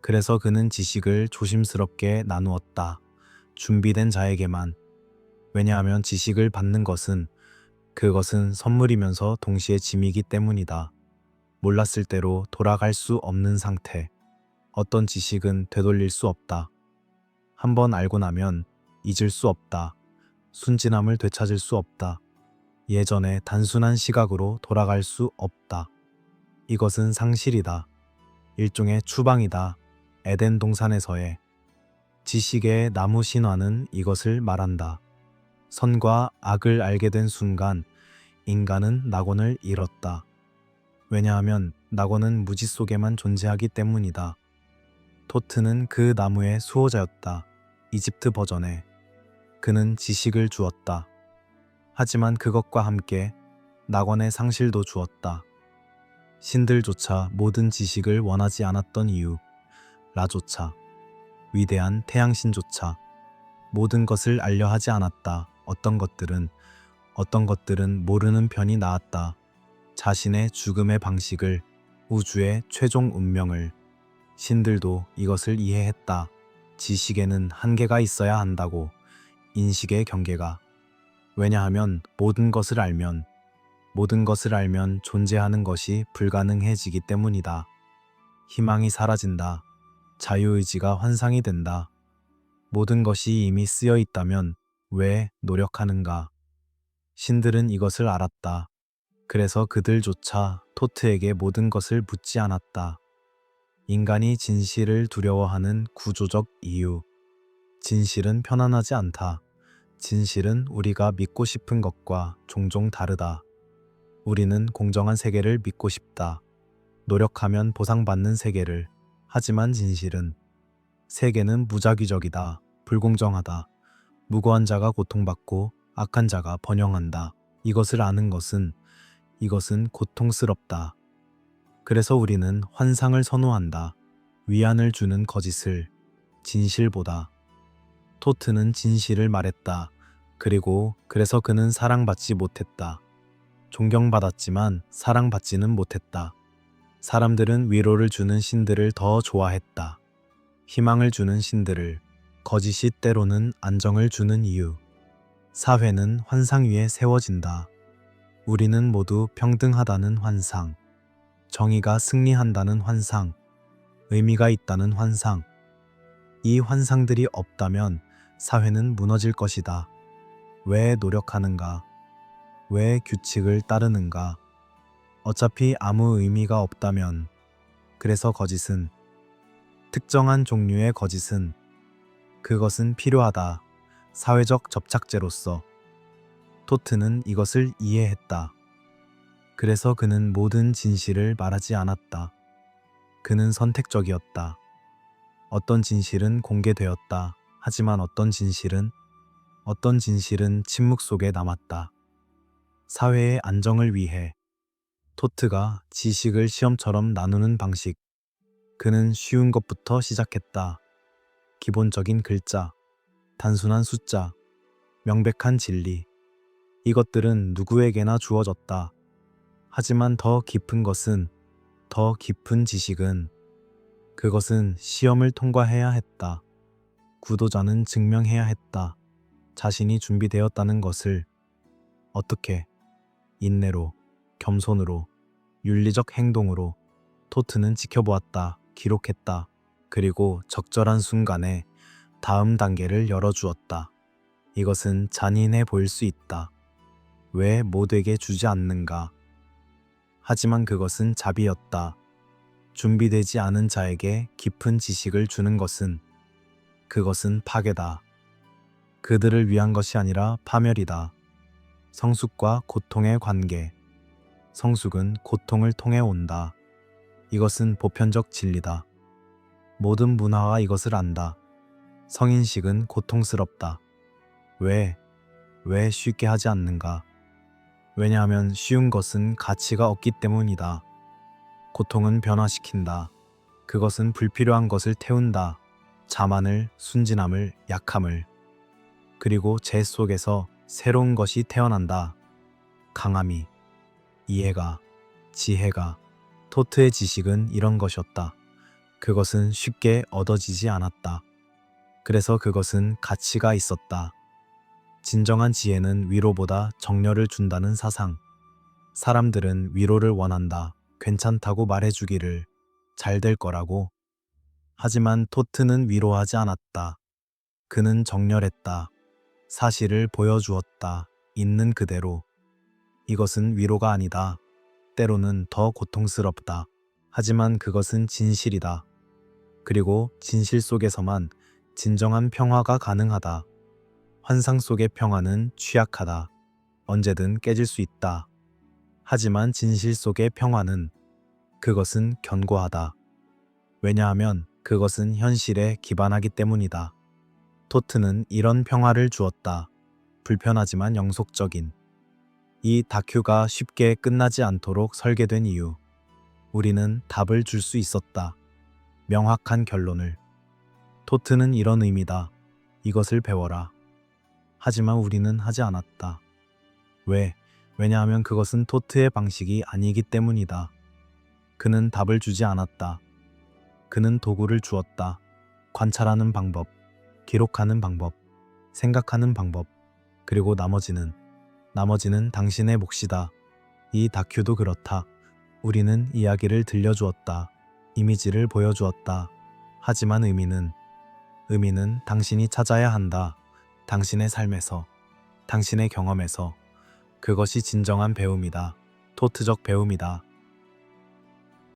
그래서 그는 지식을 조심스럽게 나누었다. 준비된 자에게만. 왜냐하면 지식을 받는 것은, 그것은 선물이면서 동시에 짐이기 때문이다. 몰랐을 대로 돌아갈 수 없는 상태. 어떤 지식은 되돌릴 수 없다. 한번 알고 나면 잊을 수 없다. 순진함을 되찾을 수 없다. 예전의 단순한 시각으로 돌아갈 수 없다. 이것은 상실이다. 일종의 추방이다. 에덴 동산에서의. 지식의 나무 신화는 이것을 말한다. 선과 악을 알게 된 순간 인간은 낙원을 잃었다. 왜냐하면 낙원은 무지 속에만 존재하기 때문이다. 토트는 그 나무의 수호자였다. 이집트 버전에. 그는 지식을 주었다. 하지만 그것과 함께 낙원의 상실도 주었다. 신들조차 모든 지식을 원하지 않았던 이유. 라조차, 위대한 태양신조차 모든 것을 알려 하지 않았다. 어떤 것들은 모르는 편이 나았다. 자신의 죽음의 방식을, 우주의 최종 운명을. 신들도 이것을 이해했다. 지식에는 한계가 있어야 한다고. 인식의 경계가. 왜냐하면 모든 것을 알면 존재하는 것이 불가능해지기 때문이다. 희망이 사라진다. 자유의지가 환상이 된다. 모든 것이 이미 쓰여 있다면 왜 노력하는가? 신들은 이것을 알았다. 그래서 그들조차 토트에게 모든 것을 묻지 않았다. 인간이 진실을 두려워하는 구조적 이유. 진실은 편안하지 않다. 진실은 우리가 믿고 싶은 것과 종종 다르다. 우리는 공정한 세계를 믿고 싶다. 노력하면 보상받는 세계를. 하지만 진실은 세계는 무작위적이다. 불공정하다. 무고한 자가 고통받고 악한 자가 번영한다. 이것을 아는 이것은 고통스럽다. 그래서 우리는 환상을 선호한다. 위안을 주는 거짓을 진실보다. 토트는 진실을 말했다. 그래서 그는 사랑받지 못했다. 존경받았지만 사랑받지는 못했다. 사람들은 위로를 주는 신들을 더 좋아했다. 희망을 주는 신들을. 거짓이 때로는 안정을 주는 이유. 사회는 환상 위에 세워진다. 우리는 모두 평등하다는 환상. 정의가 승리한다는 환상. 의미가 있다는 환상. 이 환상들이 없다면 사회는 무너질 것이다. 왜 노력하는가? 왜 규칙을 따르는가? 어차피 아무 의미가 없다면. 그래서 거짓은, 특정한 종류의 거짓은, 그것은 필요하다. 사회적 접착제로서. 토트는 이것을 이해했다. 그래서 그는 모든 진실을 말하지 않았다. 그는 선택적이었다. 어떤 진실은 공개되었다. 하지만 어떤 진실은 침묵 속에 남았다. 사회의 안정을 위해. 토트가 지식을 시험처럼 나누는 방식. 그는 쉬운 것부터 시작했다. 기본적인 글자, 단순한 숫자, 명백한 진리. 이것들은 누구에게나 주어졌다. 하지만 더 깊은 지식은, 그것은 시험을 통과해야 했다. 구도자는 증명해야 했다. 자신이 준비되었다는 것을. 어떻게? 인내로, 겸손으로, 윤리적 행동으로. 토트는 지켜보았다. 기록했다. 그리고 적절한 순간에 다음 단계를 열어주었다. 이것은 잔인해 보일 수 있다. 왜 모두에게 주지 않는가? 하지만 그것은 자비였다. 준비되지 않은 자에게 깊은 지식을 주는 그것은 파괴다. 그들을 위한 것이 아니라 파멸이다. 성숙과 고통의 관계. 성숙은 고통을 통해 온다. 이것은 보편적 진리다. 모든 문화가 이것을 안다. 성인식은 고통스럽다. 왜 쉽게 하지 않는가? 왜냐하면 쉬운 것은 가치가 없기 때문이다. 고통은 변화시킨다. 그것은 불필요한 것을 태운다. 자만을, 순진함을, 약함을. 그리고 재 속에서 새로운 것이 태어난다. 강함이, 이해가, 지혜가. 토트의 지식은 이런 것이었다. 그것은 쉽게 얻어지지 않았다. 그래서 그것은 가치가 있었다. 진정한 지혜는 위로보다 정열을 준다는 사상. 사람들은 위로를 원한다. 괜찮다고 말해주기를. 잘 될 거라고. 하지만 토트는 위로하지 않았다. 그는 정렬했다. 사실을 보여주었다. 있는 그대로. 이것은 위로가 아니다. 때로는 더 고통스럽다. 하지만 그것은 진실이다. 그리고 진실 속에서만 진정한 평화가 가능하다. 환상 속의 평화는 취약하다. 언제든 깨질 수 있다. 하지만 진실 속의 평화는, 그것은 견고하다. 왜냐하면 그것은 현실에 기반하기 때문이다. 토트는 이런 평화를 주었다. 불편하지만 영속적인. 이 다큐가 쉽게 끝나지 않도록 설계된 이유. 우리는 답을 줄 수 있었다. 명확한 결론을. 토트는 이런 의미다. 이것을 배워라. 하지만 우리는 하지 않았다. 왜냐하면 그것은 토트의 방식이 아니기 때문이다. 그는 답을 주지 않았다. 그는 도구를 주었다. 관찰하는 방법, 기록하는 방법, 생각하는 방법. 그리고 나머지는 당신의 몫이다. 이 다큐도 그렇다. 우리는 이야기를 들려주었다. 이미지를 보여주었다. 하지만 의미는 당신이 찾아야 한다. 당신의 삶에서, 당신의 경험에서. 그것이 진정한 배움이다. 토트적 배움이다.